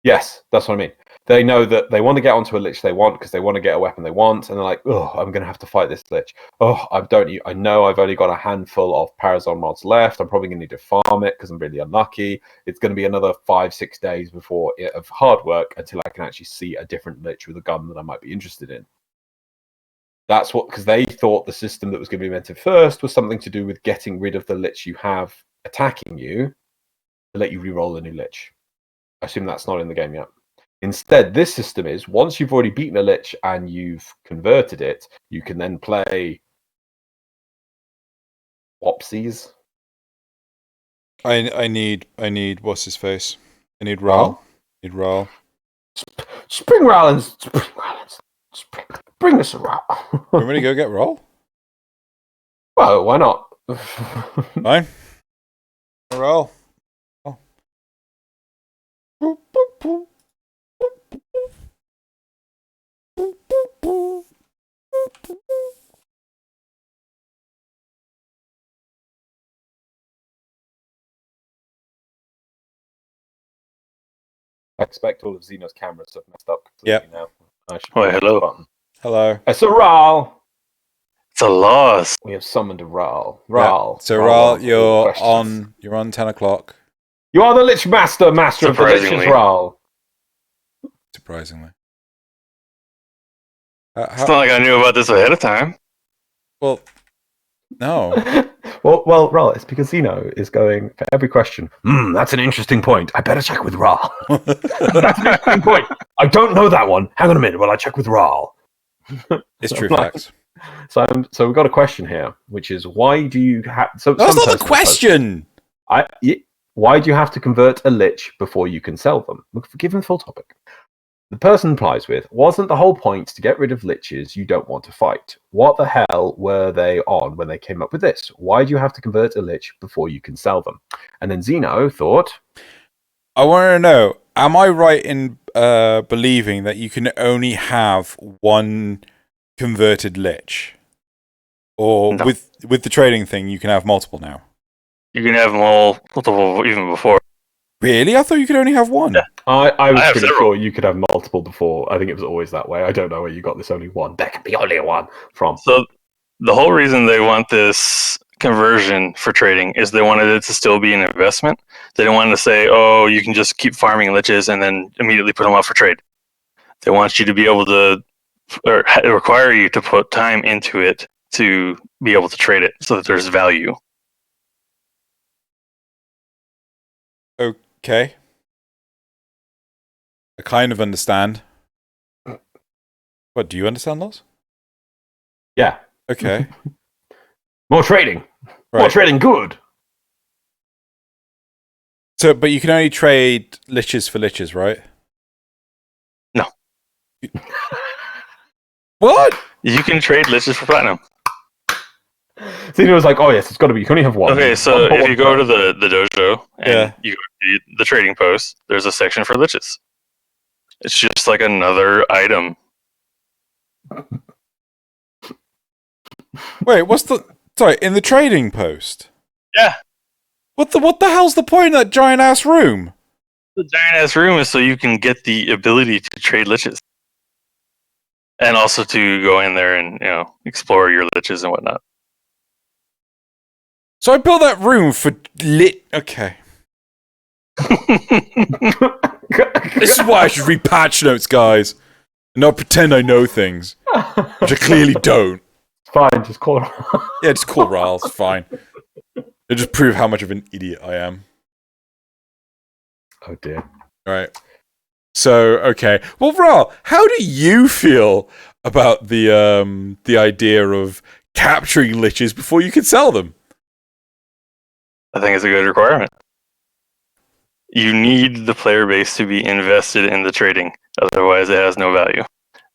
Yes, that's what I mean. They know that they want to get onto a Lich they want because they want to get a weapon they want, and they're like, "Oh, I'm going to have to fight this Lich. Oh, I know I've only got a handful of Parazon mods left. I'm probably going to need to farm it because I'm really unlucky. It's going to be another 5-6 days of hard work until I can actually see a different Lich with a gun that I might be interested in." That's because they thought the system that was going to be invented first was something to do with getting rid of the Lich you have attacking you to let you reroll a new Lich. I assume that's not in the game yet. Instead, this system is once you've already beaten a Lich and you've converted it, you can then play Wopsies. I need what's his face? I need Rahl. Spring Rahlence. Bring us a Rahl. You want me to go get Rahl? Well, why not? Fine. Rahl. I expect all of Xeno's cameras to have messed up completely now. Hello. Hello. It's a Rahl. It's a loss. We have summoned a Rahl. Yeah. So Rahl, you're on 10 o'clock. You are the Lich master of the Lich's Rahl. Surprisingly. It's not like I knew about this ahead of time. Well, no. well, Rahl, it's because Xeno is going for every question. That's an interesting point. I better check with Rahl. That's an interesting point. I don't know that one. Hang on a minute while I check with Rahl. It's true facts. So we've got a question here, which is why do you have... That's not the question! Why do you have to convert a Lich before you can sell them? Give them the full topic. The person replies with, wasn't the whole point to get rid of Liches you don't want to fight? What the hell were they on when they came up with this? Why do you have to convert a Lich before you can sell them? And then Xeno thought... I want to know, am I right in believing that you can only have one converted Lich? Or No. with the trading thing, you can have multiple now? You can have multiple even before. Really? I thought you could only have one. Yeah. I was pretty several. sure you could have multiple before. I think it was always that way. I don't know where you got this only one. There can be only one from. So the whole reason they want this conversion for trading is they wanted it to still be an investment. They didn't want to say, oh, you can just keep farming Liches and then immediately put them up for trade. They want you to be able to, or require you to put time into it to be able to trade it so that there's value. Okay. I kind of understand. What, do you understand, Loz? Yeah. Okay. More trading. Right. More trading good. So, but you can only trade Liches for Liches, right? No. What? You can trade Liches for platinum. Xeno was like, oh yes, it's got to be. You can only have one. Okay, so if you go to the dojo and you go to the trading post, there's a section for Liches. It's just like another item. Wait, sorry, in the trading post? Yeah. What the hell's the point of that giant ass room? The giant ass room is so you can get the ability to trade Liches. And also to go in there and, explore your Liches and whatnot. So I built that room for Okay. This is why I should read patch notes, guys. And not pretend I know things. Which I clearly don't. Fine, just call it. Yeah, just call Rahl, it's fine. It'll just prove how much of an idiot I am. Oh dear. Alright. So, okay. Well, Rahl, how do you feel about the idea of capturing Liches before you can sell them? I think it's a good requirement. You need the player base to be invested in the trading, otherwise it has no value.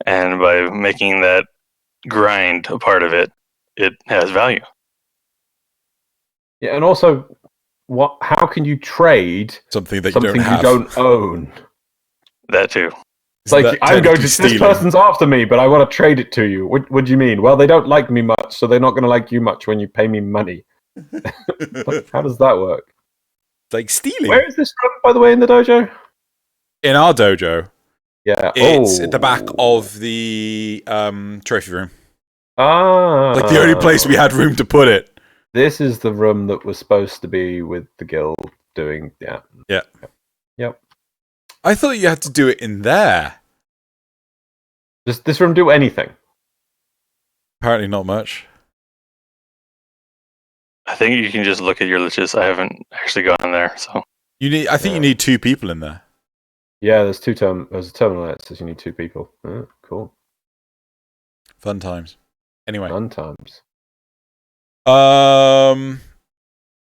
And by making that grind a part of it, it has value. Yeah, and also, What? How can you trade something that something you you don't own? That too. It's like, That I'm going to. technically This stealing? person's after me, but I want to trade it to you. What do you mean? Well, they don't like me much, so they're not going to like you much when you pay me money. How does that work? Like stealing. Where is this from, by the way, in the dojo? In our dojo, Yeah, it's at the back of the trophy room. Ah, Like the only place we had room to put it. This is the room that was supposed to be with the guild doing. Yeah. Yep. I thought you had to do it in there. Does this room do anything? Apparently not much. I think you can just look at your liches. I haven't actually gone there, so I think you need 2 people in there. Yeah, there's there's a terminal that says you need 2 people. Oh, cool. Fun times. Anyway. Fun times.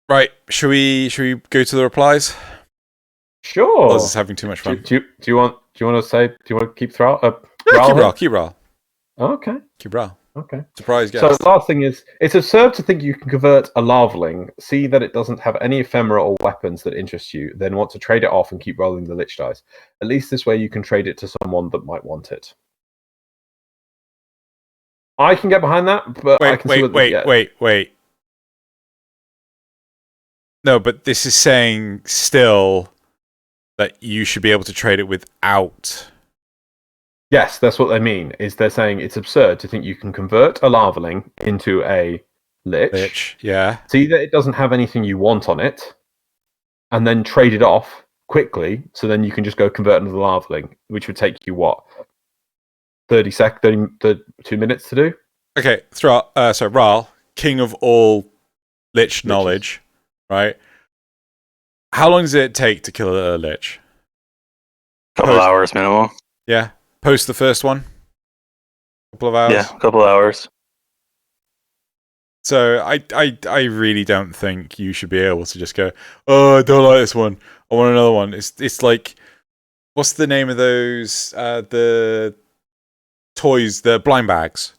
Right. Should we go to the replies? Sure. I was just having too much fun. Do you want to say? Do you want to keep Thrall? Keep Rahl. Okay. Keep Rahl. Okay. Surprise guest. So the last thing is, it's absurd to think you can convert a larvaling, see that it doesn't have any ephemera or weapons that interest you, then want to trade it off and keep rolling the lich dice. At least this way you can trade it to someone that might want it. I can get behind that, but I can see what wait. No, but this is saying still that you should be able to trade it without. Yes, that's what they mean. Is they're saying it's absurd to think you can convert a larvaling into a lich, yeah. see that it doesn't have anything you want on it, and then trade it off quickly, so then you can just go convert another larvaling, which would take you, what, 2 minutes to do? Okay, Rahl, king of all lich knowledge, right? How long does it take to kill a lich? Couple hours minimum. Yeah. Post the first one? Couple of hours? Yeah, a couple hours. So I really don't think you should be able to just go, oh, I don't like this one. I want another one. It's like, what's the name of those the toys, the blind bags?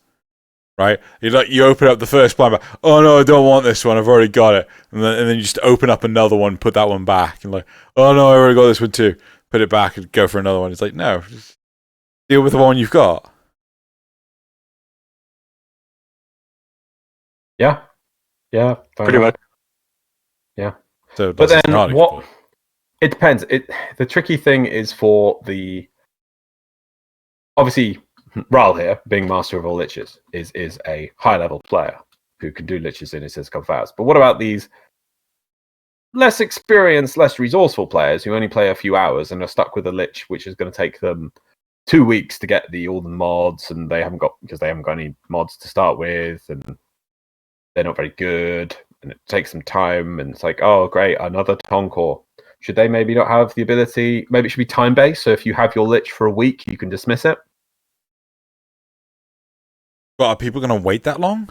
Right? You open up the first blind bag. Oh no, I don't want this one. I've already got it. And then you just open up another one, put that one back, and like, oh no, I already got this one too. Put it back and go for another one. It's like, no, just deal with the one you've got. Yeah. Pretty much. Yeah. So, but then what? It depends. The tricky thing is for the obviously Rahl here, being master of all liches, is a high level player who can do liches in his couple of hours. But what about these less experienced, less resourceful players who only play a few hours and are stuck with a lich, which is going to take them 2 weeks to get all the mods, and they haven't got any mods to start with, and they're not very good, and it takes some time, and it's like, oh great, another Tonkor. Should they maybe not have the ability? Maybe it should be time based. So if you have your lich for a week, you can dismiss it. But are people going to wait that long?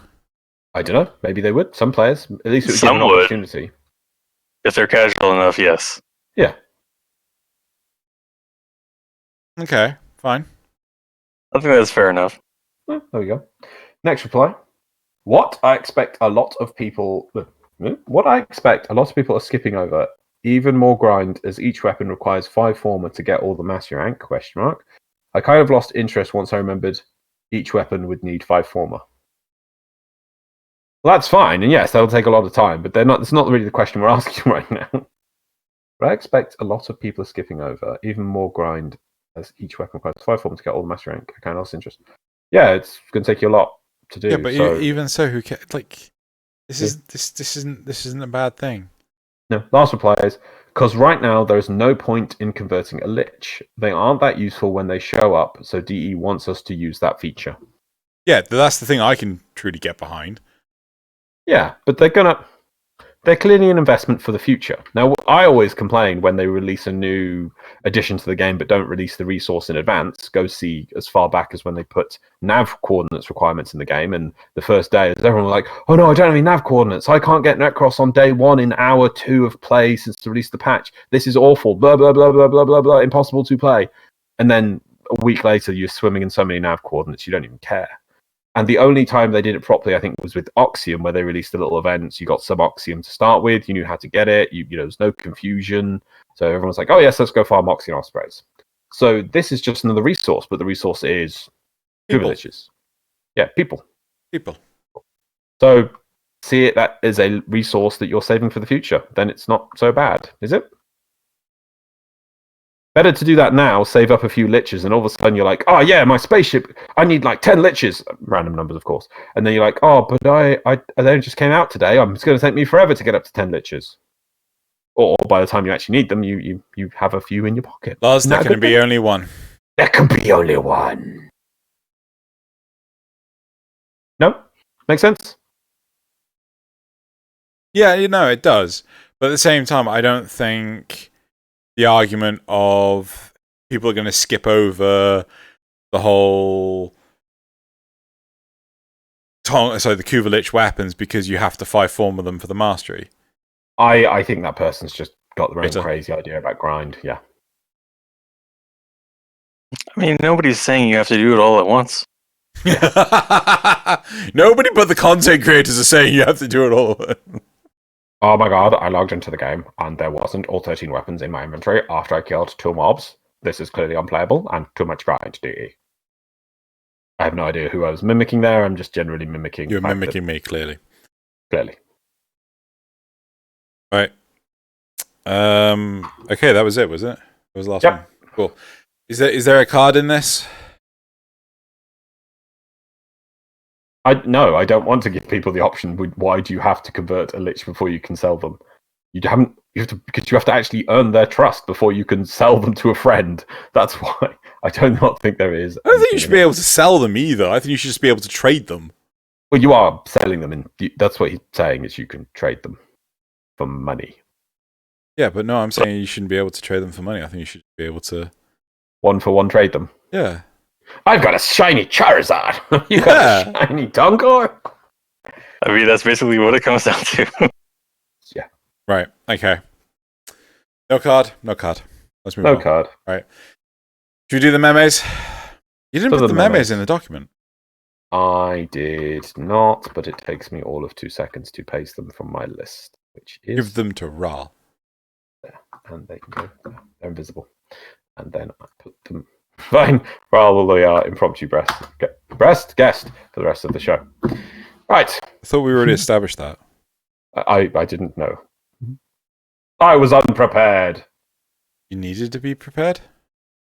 I don't know. Maybe they would. Some players, at least it would give Some an would. opportunity. If they're casual enough, yes. Yeah. Okay, fine. I think that's fair enough. Well, there we go. Next reply. What I expect a lot of people are skipping over. Even more grind, as each weapon requires 5 former to get all the master rank? ? I kind of lost interest once I remembered each weapon would need 5 former. Well, that's fine, and yes, that'll take a lot of time, but it's not really the question we're asking right now. But I expect a lot of people are skipping over. Even more grind, as each weapon requires 5 former to get all the master rank. I kind of lost interest. Yeah, it's going to take you a lot to do. Yeah, but so. Even so, who cares? Like, this isn't a bad thing. No, last reply is, because right now there is no point in converting a lich. They aren't that useful when they show up, so DE wants us to use that feature. Yeah, that's the thing I can truly get behind. Yeah, but they're clearly an investment for the future. Now, I always complain when they release a new addition to the game but don't release the resource in advance. Go see as far back as when they put nav coordinates requirements in the game, and the first day, everyone was like, oh no, I don't have any nav coordinates. I can't get Netcross on day 1 in hour 2 of play since to release the patch. This is awful. Blah, blah, blah, blah, blah, blah, blah. Impossible to play. And then a week later, you're swimming in so many nav coordinates, you don't even care. And the only time they did it properly, I think, was with Oxium, where they released a little event. You got some Oxium to start with. You knew how to get it. You know, there's no confusion. So everyone's like, oh, yes, let's go farm Oxium Ospreys. So this is just another resource, but the resource is Kuva Liches. Yeah, people. So see it that as a resource that you're saving for the future. Then it's not so bad, is it? Better to do that now, save up a few liches, and all of a sudden you're like, oh yeah, my spaceship, I need like 10 liches. Random numbers, of course. And then you're like, oh, but I they just came out today. It's going to take me forever to get up to 10 liches. Or by the time you actually need them, you have a few in your pocket. Lars, there can be only one. There can be only one. No? Makes sense? Yeah, you know, it does. But at the same time, I don't think the argument of people are going to skip over the whole the Kuva Lich weapons because you have to 5-form with them for the mastery. I think that person's just got their own crazy idea about grind, yeah. I mean, nobody's saying you have to do it all at once. Nobody but the content creators are saying you have to do it all at once. Oh my god, I logged into the game and there wasn't all 13 weapons in my inventory after I killed 2 mobs. This is clearly unplayable and too much grind, DE. I have no idea who I was mimicking there, I'm just generally mimicking... You're mimicking me, clearly. Clearly. Right. Okay, that was it, was it? That was the last one. Cool. Is there a card in this? No, I don't want to give people the option. Why do you have to convert a lich before you can sell them? Because you have to actually earn their trust before you can sell them to a friend. That's why I do not think there is. I don't think you should be able to sell them either. I think you should just be able to trade them. Well, you are selling them, and that's what he's saying is you can trade them for money. Yeah, but no, I'm saying you shouldn't be able to trade them for money. I think you should be able to 1-for-1 trade them. Yeah. I've got a shiny Charizard. You got a shiny Dunkor. I mean, that's basically what it comes down to. Yeah. Right. Okay. No card. Let's move on. No card. Right. Should we do the memes? You didn't put the memes in the document. I did not, but it takes me all of 2 seconds to paste them from my list, which is... Give them to Rahl. There. And they can go there. They're invisible. And then I put them... Fine. Rahl will be impromptu guest for the rest of the show. Right. I thought we already established that. I didn't know. I was unprepared. You needed to be prepared?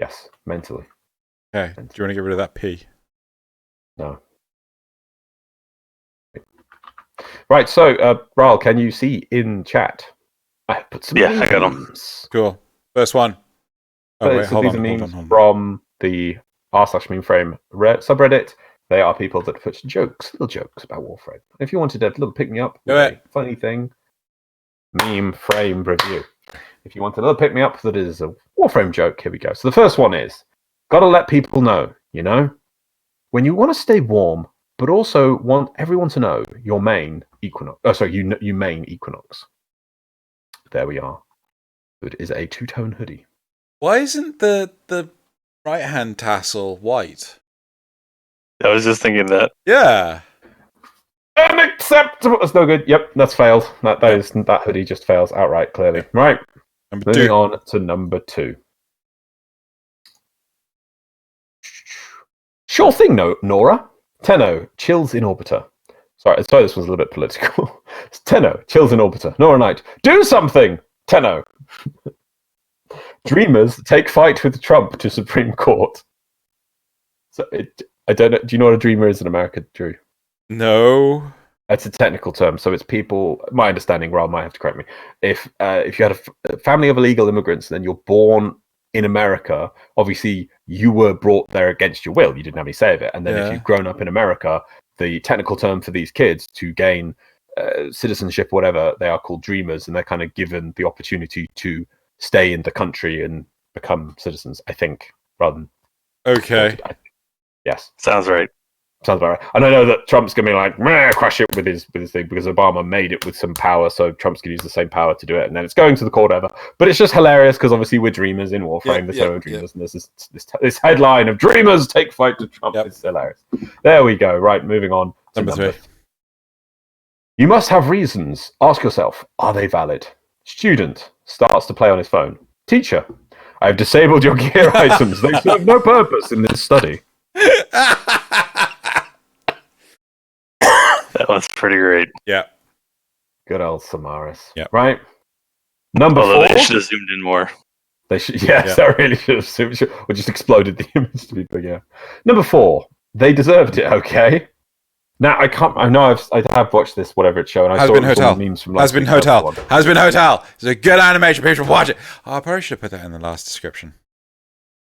Yes, mentally. Okay. Do you want to get rid of that P? No. Right, so, Rahl, can you see in chat? I put some memes. I got them. Cool. First one. Oh, wait, hold on. From the r/memeframe subreddit. They are people that put little jokes about Warframe. If you wanted a little pick-me-up, funny thing, meme frame review. If you want a little pick-me-up that is a Warframe joke, here we go. So the first one is, gotta let people know, when you want to stay warm, but also want everyone to know your main Equinox. Oh, sorry, you main Equinox. There we are. It is a 2-tone hoodie. Why isn't the right-hand tassel white? I was just thinking that. Yeah. Unacceptable. That's no good. Yep, that's failed. That hoodie just fails outright, clearly. Right. Moving on to number 2. Sure thing, Nora. Tenno, chills in orbiter. Sorry, this one's a little bit political. Tenno, chills in orbiter. Nora Knight, do something! Tenno. Dreamers take fight with Trump to Supreme Court. So I don't know. Do you know what a dreamer is in America, Drew? No. It's a technical term, so it's people. My understanding, Rob might have to correct me. If you had a family of illegal immigrants, and then you're born in America, obviously you were brought there against your will. You didn't have any say of it. And then if you've grown up in America, the technical term for these kids to gain citizenship or whatever, they are called dreamers, and they're kind of given the opportunity to stay in the country and become citizens, I think, rather than... Okay. Yes. Sounds right. Sounds about right. And I know that Trump's going to be like, meh, crash it with his thing because Obama made it with some power, so Trump's going to use the same power to do it, and then it's going to the court ever. But it's just hilarious because obviously we're dreamers in Warframe, the show of dreamers, and there's this headline of "Dreamers take flight to Trump." It's hilarious. There we go. Right, moving on. Number 3. You must have reasons. Ask yourself, are they valid? Student starts to play on his phone. Teacher, I have disabled your gear items. They serve no purpose in this study. That was pretty great. Yeah. Good old Samaris. Yeah. Right. Number Although 4. they should have zoomed in more. They should. Yes, I really should have. Or just exploded the image to be big. Yeah. Number 4. They deserved it. Okay. Now I can't. I know I have watched this whatever it's show, and I saw Hotel. memes from Has been Hotel. Has been Hotel. It's a good animation. People should watch it. Oh, I probably should have put that in the last description.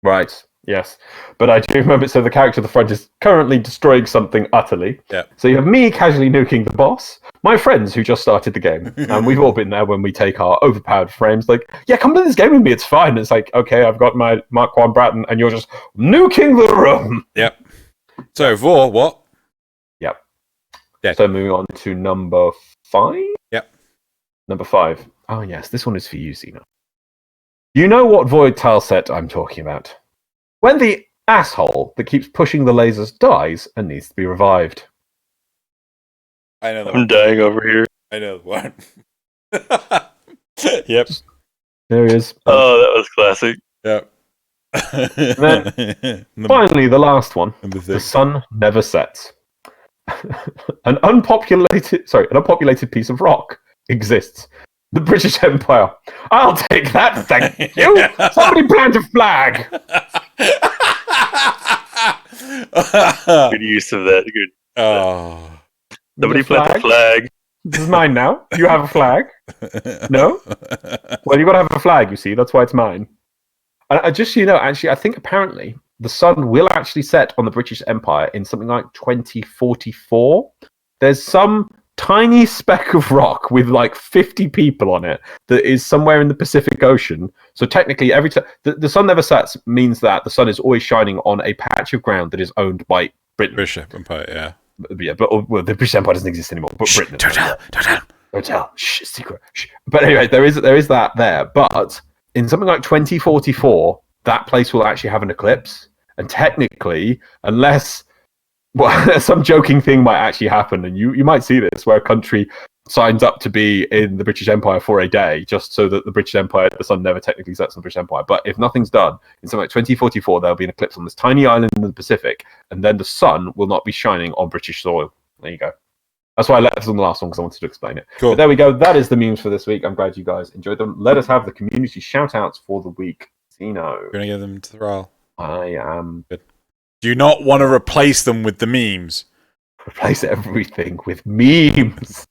Right. Yes, but I do remember. So the character at the front is currently destroying something utterly. Yeah. So you have me casually nuking the boss, my friends who just started the game, and we've all been there when we take our overpowered frames. Like, yeah, come to this game with me. It's fine. And it's like, okay, I've got my Mark 1 Bratton, and you're just nuking the room. Yep. So Vor, what? Yep. Dead. So moving on to number 5. Yep. Number 5. Oh yes, this one is for you, Xeno. You know what void tile set I'm talking about. When the asshole that keeps pushing the lasers dies and needs to be revived. I know that I'm one. dying over here. I know the one. Yep. There he is. Oh, that was classic. Yep. Finally, the last one. Number The 6. sun never sets. An unpopulated piece of rock exists. The British Empire. I'll take that, thank you. Somebody plant a flag. Good use of that. Good. Oh. Somebody plant the flag. This is mine now. You have a flag? No? Well, you got to have a flag, you see. That's why it's mine. And just so you know, actually, I think apparently the sun will actually set on the British Empire in something like 2044. There's some tiny speck of rock with like 50 people on it that is somewhere in the Pacific Ocean. So technically, every time the sun never sets means that the sun is always shining on a patch of ground that is owned by Britain. British Empire, yeah. Yeah, but well, the British Empire doesn't exist anymore. But Britain. Don't tell. Shh, secret. Shh. But anyway, there is that there. But in something like 2044, that place will actually have an eclipse. And technically, unless some joking thing might actually happen, and you might see this, where a country signs up to be in the British Empire for a day, just so that the British Empire, the sun never technically sets on the British Empire. But if nothing's done, in something like 2044, there'll be an eclipse on this tiny island in the Pacific, and then the sun will not be shining on British soil. There you go. That's why I left this on the last one, because I wanted to explain it. Cool. But there we go. That is the memes for this week. I'm glad you guys enjoyed them. Let us have the community shout-outs for the week. Xeno. You're going to give them to Rahl. I am. Good. Do you not want to replace them with the memes? Replace everything with memes.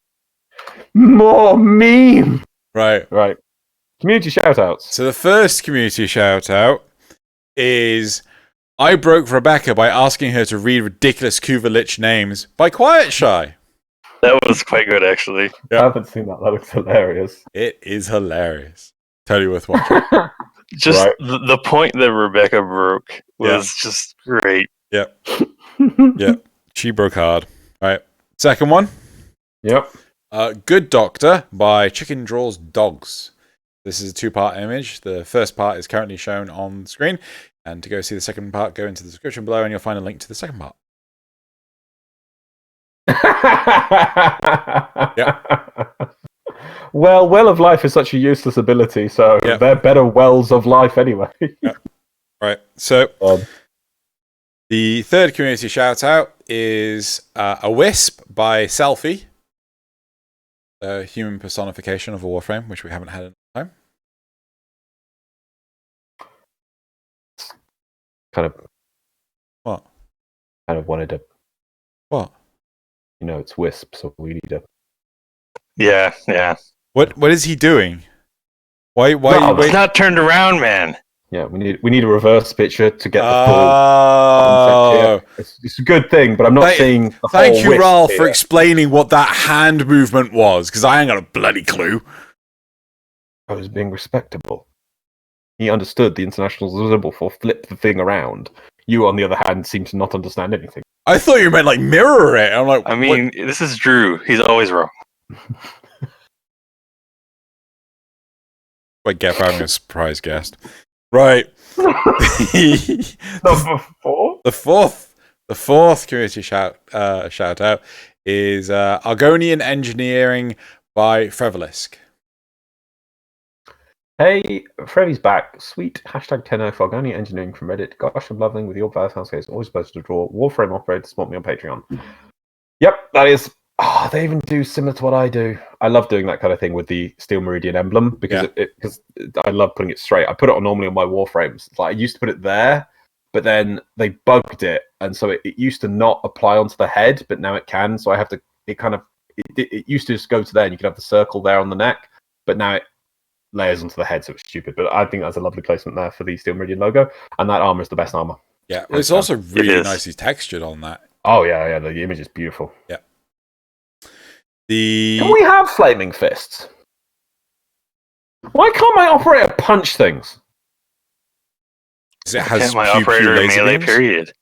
More meme. Right. Community shout-outs. So the first community shout out is I broke Rebecca by asking her to read ridiculous Kuva Lich names by Quiet Shy. That was quite good, actually. I haven't seen that. That looks hilarious. It is hilarious. Totally worth watching. Just Right. the point that Rebecca broke was just great. Yep. Yep. She broke hard. All right. Second one. Yep. Good Doctor by Chicken Draws Dogs. This is a 2-part image. The first part is currently shown on the screen. And to go see the second part, go into the description below and you'll find a link to the second part. Well, Well of Life is such a useless ability, so they're better wells of life anyway. Right. So the third community shout out is A Wisp by Selfie. A human personification of a Warframe, which we haven't had in a time. Kind of. What? Kind of wanted to. What? You know, it's Wisp, so we need to. Yeah. What is he doing? Why No, are you it's waiting? not turned around, man. Yeah, we need a reverse picture to get the full Oh. concept here. It's a good thing, but I'm not seeing the Thank whole you, Wisp Rahl, here. for explaining what that hand movement was, because I ain't got a bloody clue. I was being respectable. He understood the international symbol for flip the thing around. You, on the other hand, seem to not understand anything. I thought you meant like mirror it. I'm like, I mean, this is Drew. He's always wrong. Like, get having a surprise guest, right? Number 4. The fourth community shout out is Argonian Engineering by Frevelisk. Hey, Freddy's back. Sweet hashtag Tenno Clock Late Engineering from Reddit. Gosh, I'm loving with your vast housecases. Always supposed to draw. Warframe operator, support me on Patreon. Yep, that is. Oh, they even do similar to what I do. I love doing that kind of thing with the Steel Meridian emblem because because I love putting it straight. I put it on normally on my Warframes. Like I used to put it there, but then they bugged it, and so it used to not apply onto the head, but now it can. So I have to. It used to just go to there, and you could have the circle there on the neck, but now it layers onto the head, so it's stupid. But I think that's a lovely placement there for the Steel Meridian logo, and that armor is the best armor. Yeah, well, it's also really nicely textured on that. Oh yeah, the image is beautiful. Yeah. Can we have flaming fists? Why can't my operator punch things? It has my operator laser melee beams? Period.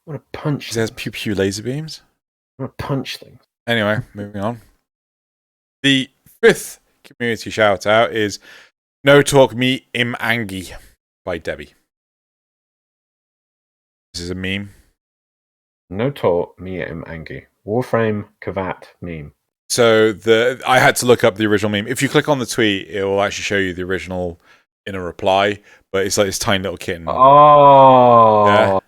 I want to punch. It has pew pew laser beams. I want to punch things. Anyway, moving on. The fifth community shout out is No Talk Me Im Angi by Debbie. This is a meme. No Talk Me Im Angi. Warframe Kavat meme. So I had to look up the original meme. If you click on the tweet, it will actually show you the original in a reply, but it's like this tiny little kitten. Oh. Yeah.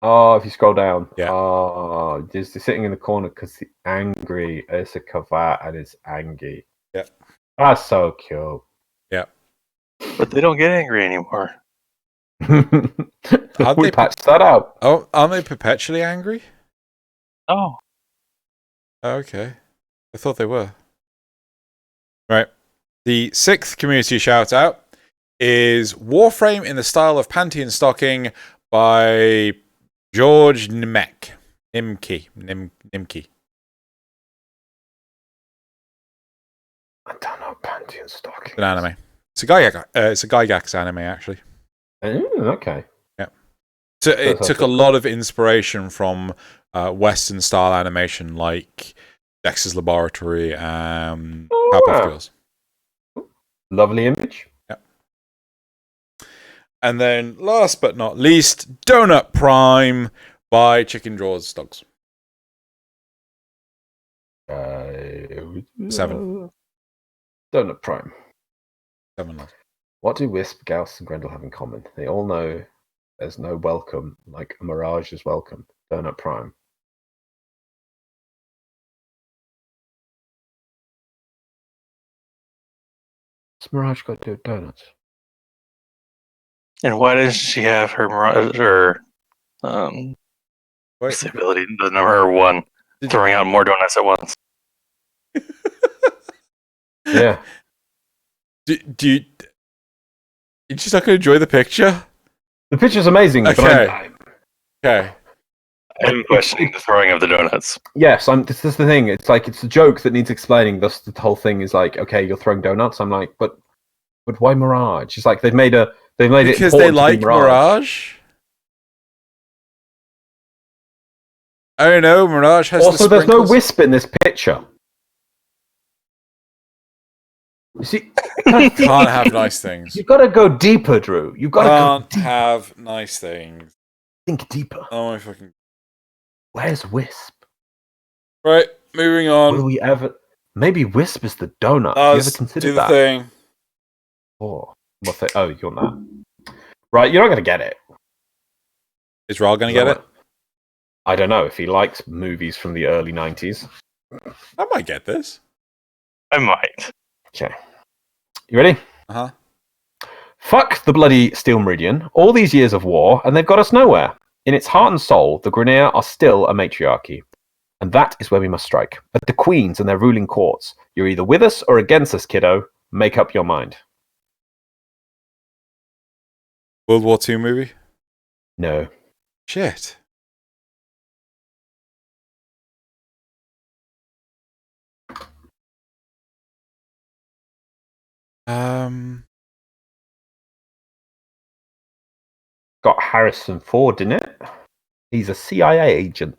Oh, if you scroll down. Yeah. Oh, just sitting in the corner because he's angry. It's a kavat and it's Angie. Yeah. That's so cute. Yeah. But they don't get angry anymore. We patched that out. Oh, aren't they perpetually angry? Oh. Okay. I thought they were. Right. The sixth community shout out is Warframe in the style of panty and stocking by George Nimke. Nimke. I don't know panty and stocking. It's an anime. It's a Gygax anime, actually. Okay. Yeah. So it took a lot of inspiration from Western style animation like Dexter's Laboratory and Powerpuff Girls. Lovely image. Yeah. And then last but not least, Donut Prime by Chicken Draws Dogs. 7. Donut Prime. 7 last. What do Wisp, Gauss, and Grendel have in common? They all know there's no welcome like a mirage is welcome. Donut Prime. What's Mirage got to do with donuts? And why doesn't she have her Mirage or what's the ability? The number 1 throwing out more donuts at once. Yeah. You're just not going to enjoy the picture? The picture's amazing. Okay. Okay. I'm questioning the throwing of the donuts. Yes, this is the thing. It's like it's a joke that needs explaining. Thus, the whole thing is like, okay, you're throwing donuts. I'm like, but why Mirage? It's like they've made it because they like Mirage. I don't know. Mirage has also. There's no Wisp in this picture. You see, can't have nice things. You've got to go deeper, Drew. You've got to go deeper. Have nice things. Think deeper. Oh my fucking. Where's Wisp? Right, moving on. Will we ever? Maybe Wisp is the donut. Have you ever considered that? Thing. Oh, you want that? Right, you're not going to get it. Is Rahl going to get it? I don't know if he likes movies from the early 90s. I might get this. I might. Okay. You ready? Uh-huh. Fuck the bloody Steel Meridian. All these years of war, and they've got us nowhere. In its heart and soul, the Grineer are still a matriarchy. And that is where we must strike. At the queens and their ruling courts. You're either with us or against us, kiddo. Make up your mind. World War II movie? No. Shit. Got Harrison Ford in it. He's a CIA agent.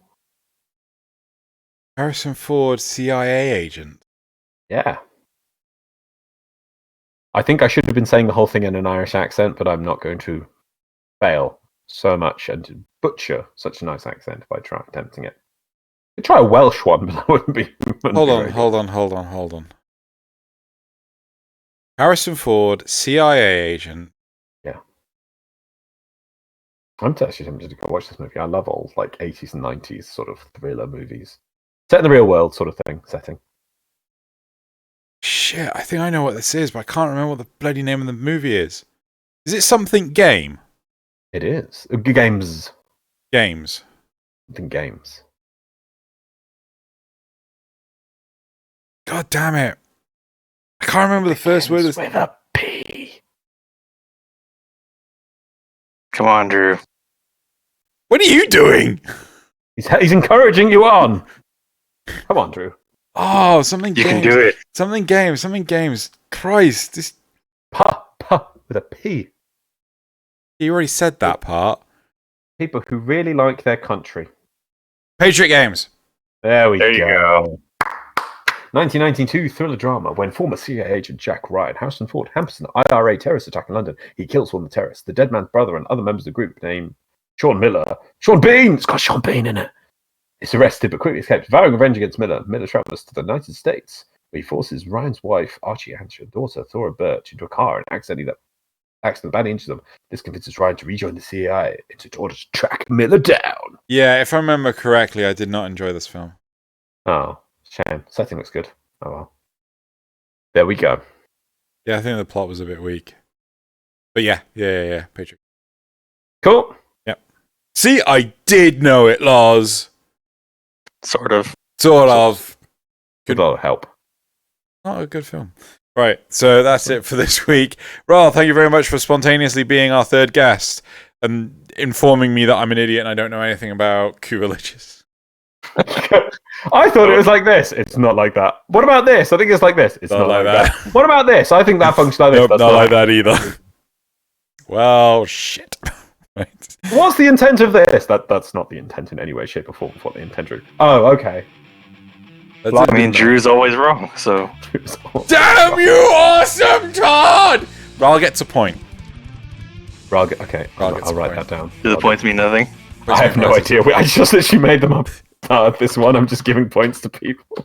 Harrison Ford, CIA agent. Yeah. I think I should have been saying the whole thing in an Irish accent, but I'm not going to fail so much and to butcher such a nice accent by attempting it. I'd try a Welsh one, but that wouldn't be. Hold on. Harrison Ford, CIA agent. Yeah. I'm actually tempted to go watch this movie. I love old, like, 80s and 90s sort of thriller movies. Set in the real world sort of setting. Shit, I think I know what this is, but I can't remember what the bloody name of the movie is. Is it something game? It is. Games. Games. Something games. God damn it. I can't remember the first word. With a P. Come on, Drew. What are you doing? He's encouraging you on. Come on, Drew. Oh, something You games. can do it. Something games. Christ, this. Pa with a P. You already said that part. People who really like their country. Patriot Games. There you go. 1992 thriller drama. When former CIA agent Jack Ryan, Harrison Ford, hampers an IRA terrorist attack in London, he kills one of the terrorists. The dead man's brother and other members of the group named Sean Bean! It's got Sean Bean in it. Is arrested but quickly escapes. Vowing revenge against Miller, Miller travels to the United States, where he forces Ryan's wife, Archie, and her daughter, Thora Birch, into a car and accidentally badly injures them. This convinces Ryan to rejoin the CIA in order to track Miller down. Yeah, if I remember correctly, I did not enjoy this film. Oh, shame. Setting looks good. Oh well. There we go. Yeah, I think the plot was a bit weak. But yeah. Patriot. Cool. Yep. See, I did know it, Loz. Sort of. Sort of. Good. A lot of help. Not a good film. Right, so that's it for this week. Rahl, thank you very much for spontaneously being our third guest and informing me that I'm an idiot and I don't know anything about Kuva Liches. I thought it was like this. It's not like that. What about this? I think it's like this. It's not like that. What about this? I think that functions like this. Nope, That's not like that either. Well, shit. Right. What's the intent of this? That's not the intent in any way, shape, or form of what the intent is. Oh, okay. I mean, Drew's always wrong, so. Damn you, awesome Todd! Rahl gets a point. Okay, I'll write that down. Do the points mean nothing? I have no idea. I just literally made them up. This one, I'm just giving points to people.